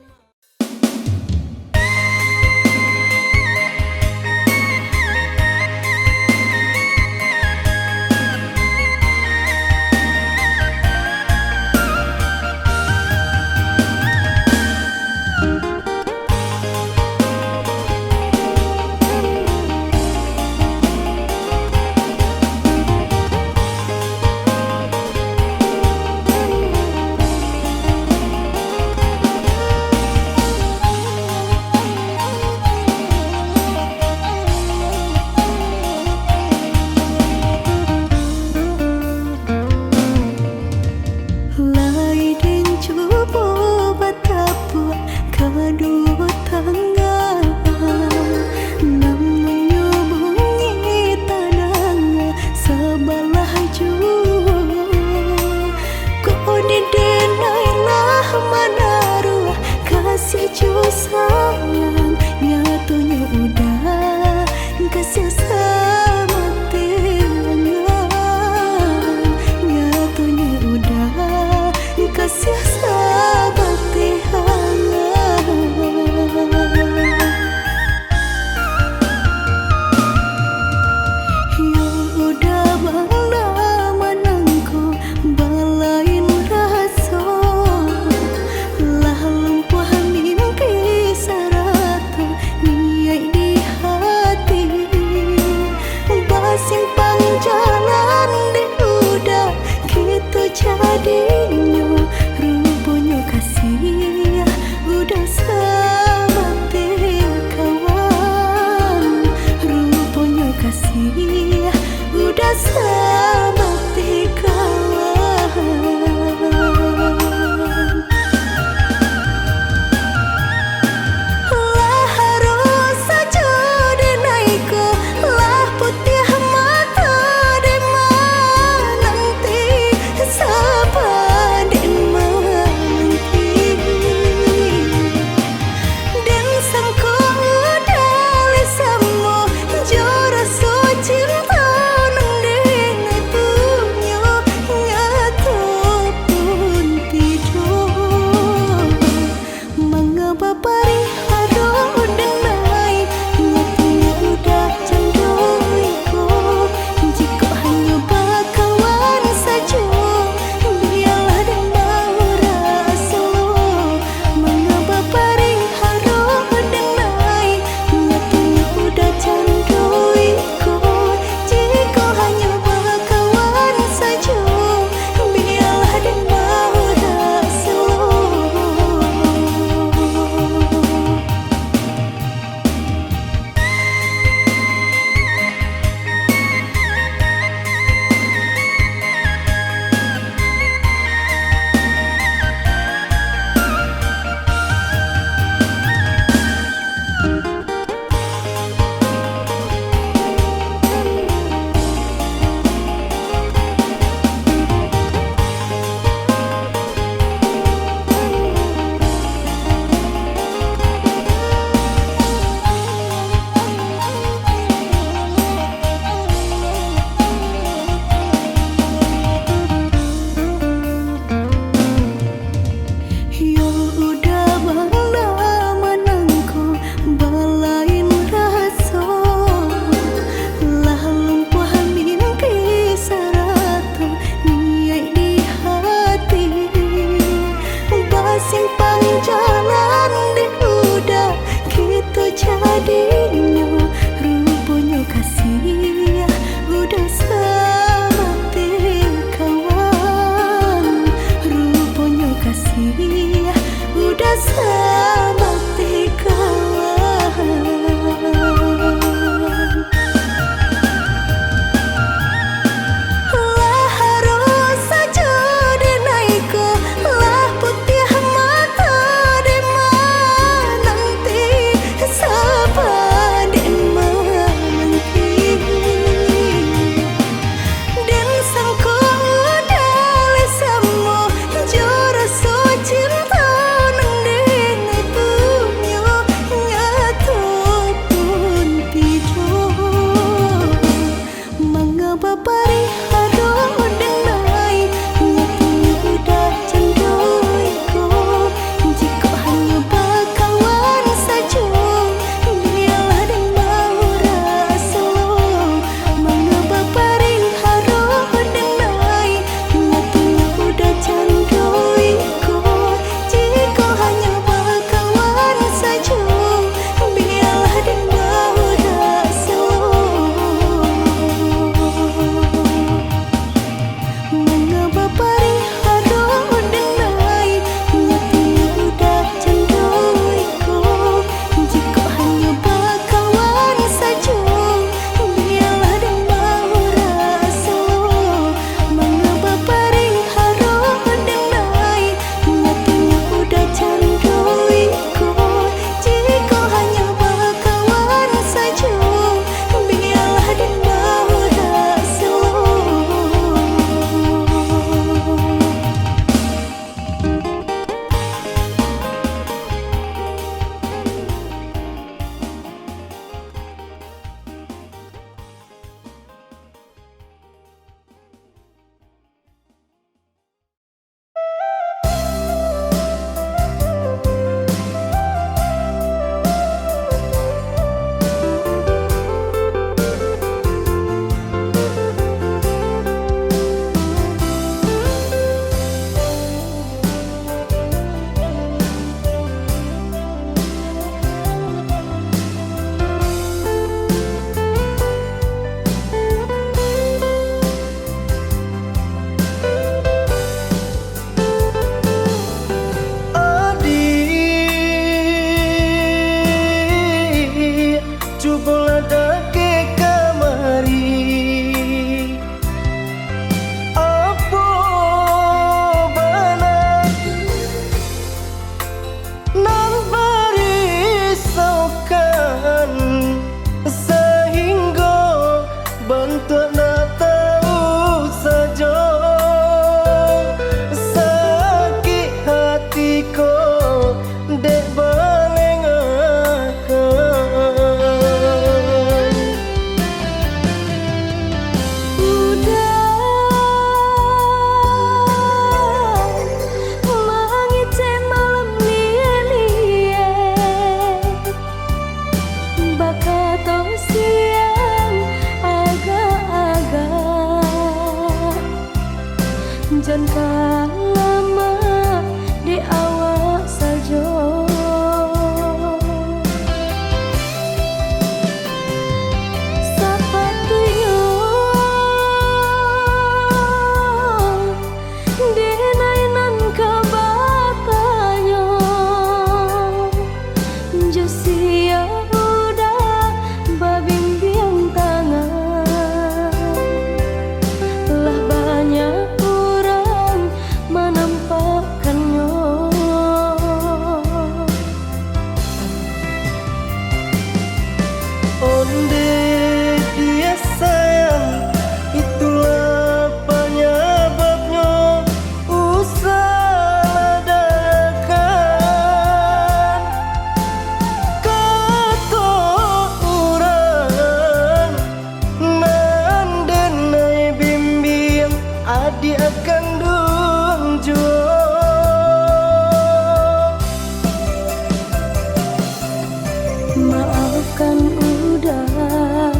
Maafkan udah,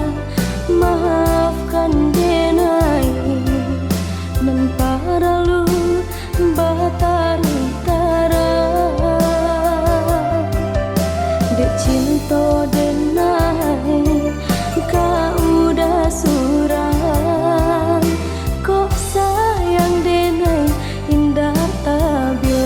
maafkan denai, nan paralu batari tara, dek cinta denai, kau udah surang, kok sayang denai indah tak bilang.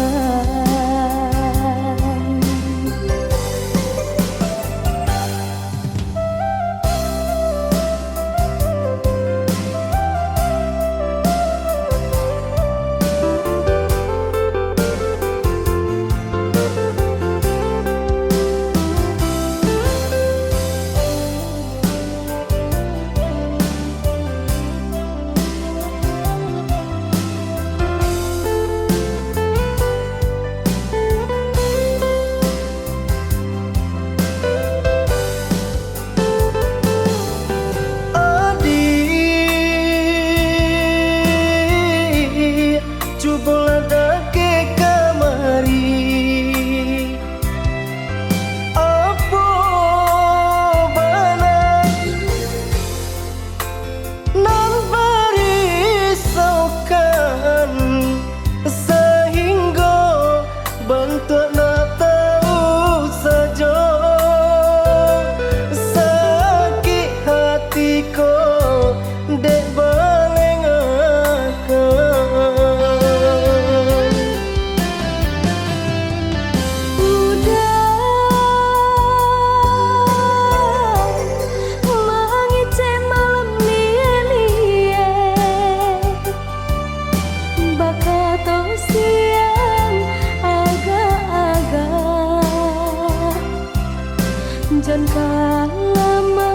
Jangan lama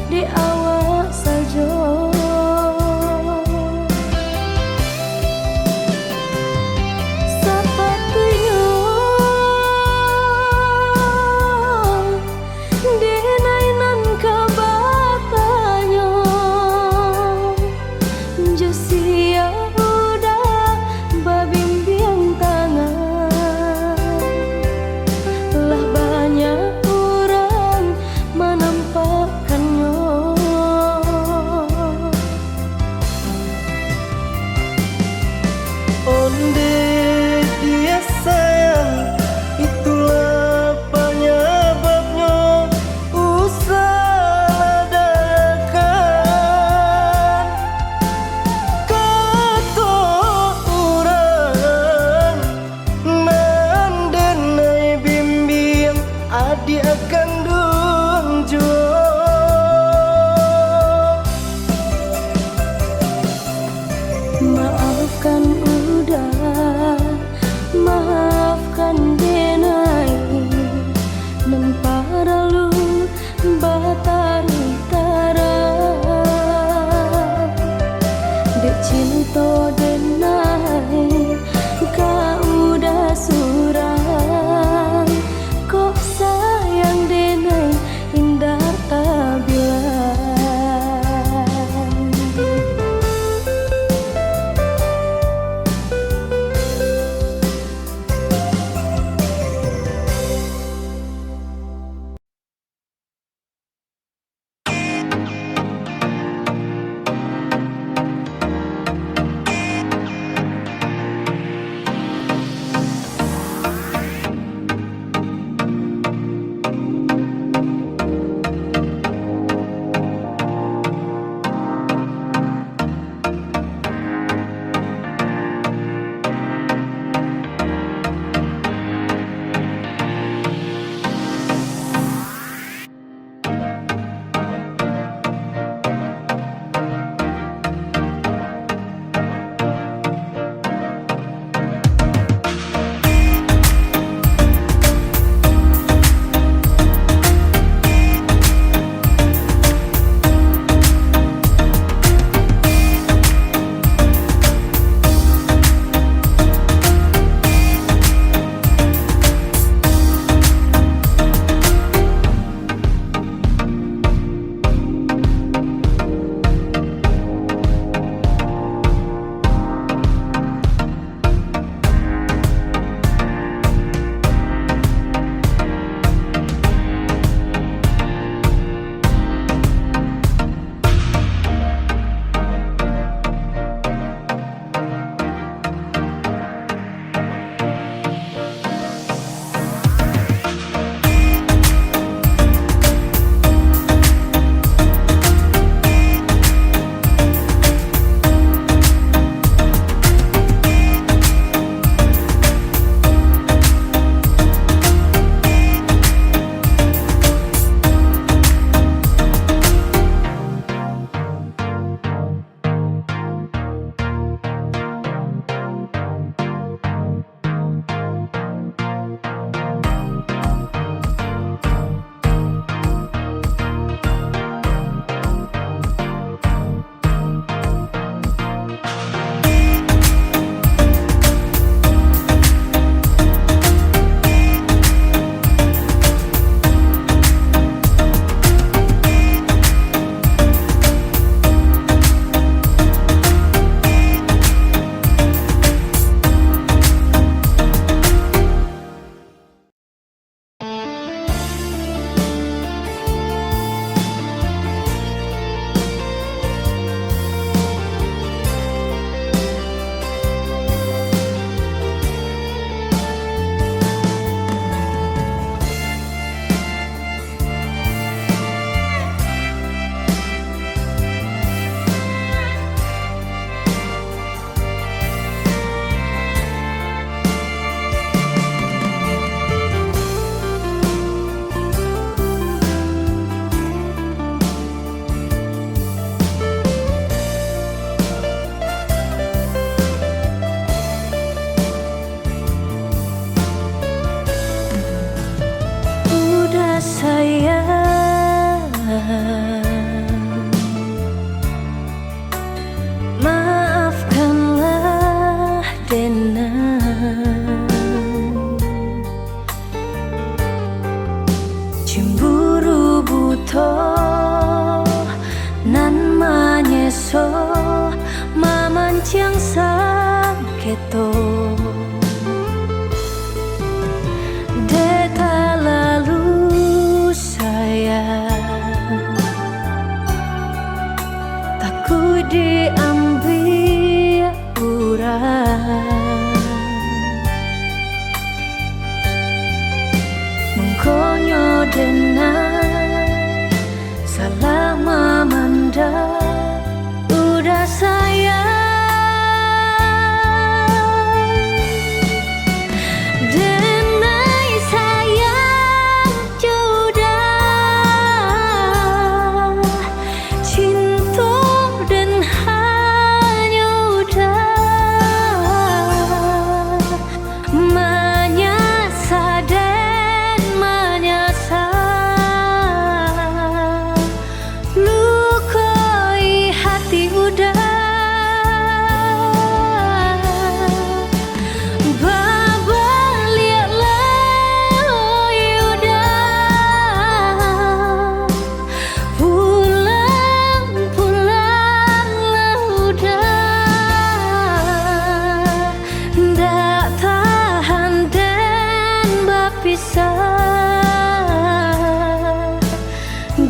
di awak saja, sepatunya dinainan kebatanya, Josia udah babimbiang tangan, lah banyak menampakkannya.
Onde dia sayang, itulah penyebabnya. Usah adakan kata orang mendenai bimbing adik akan
maafkan udah, maafkan denai, nan paralu batari tara, dek cinta denai, kau udah surang, kok sayang denai indah cinta nan manyeso mamancang sang keto deta lalu sayang takut diambil urang mengkonyo denai salah mamanda udah sayang denai sayang jodoh cinta dan hanya udah menyasa dan menyasa lukai hati udah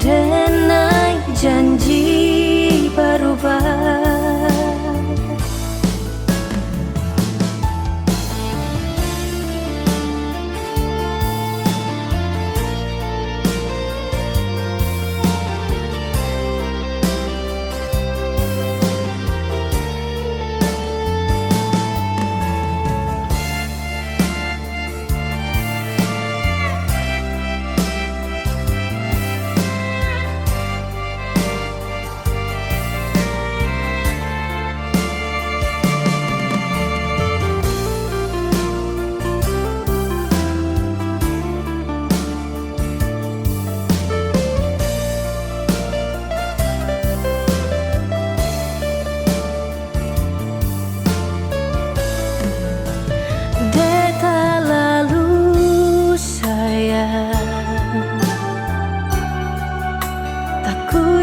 denai janji berubah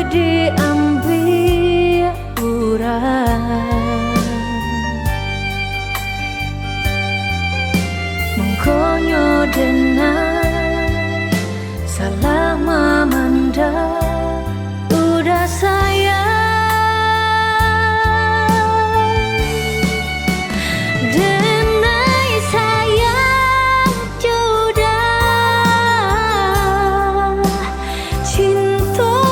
diambil urang mengkonyo denai salah mamanda udah sayang denai sayang jodoh cinta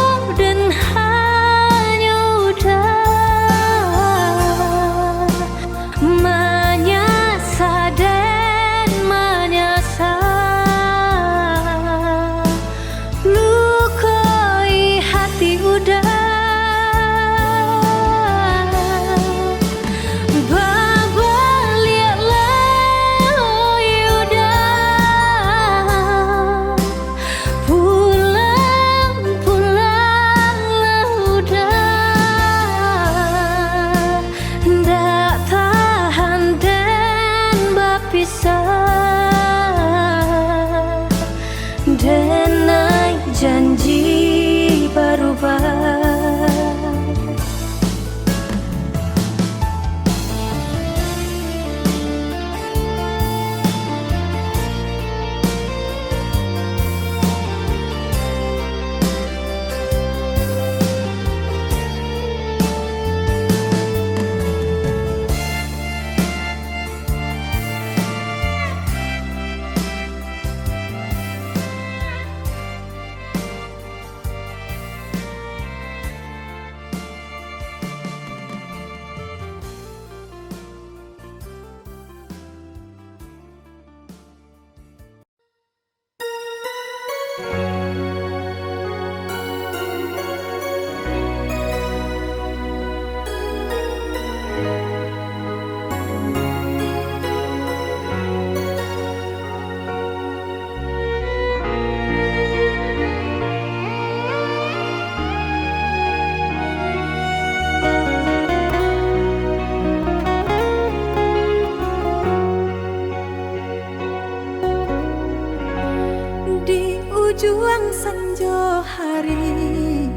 denai janji berubah hari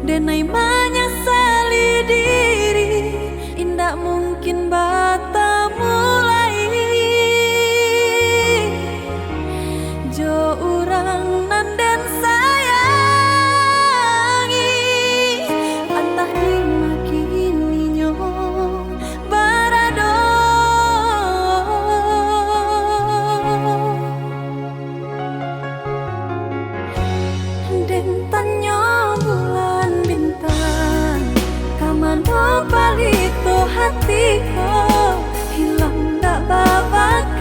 denai menyesali diri, indak mungkin bata mulai jo urang nan den sayangi, antah dimakini nyo barado den tanyo bulan bintang kamano palito hati ko hilang dak babak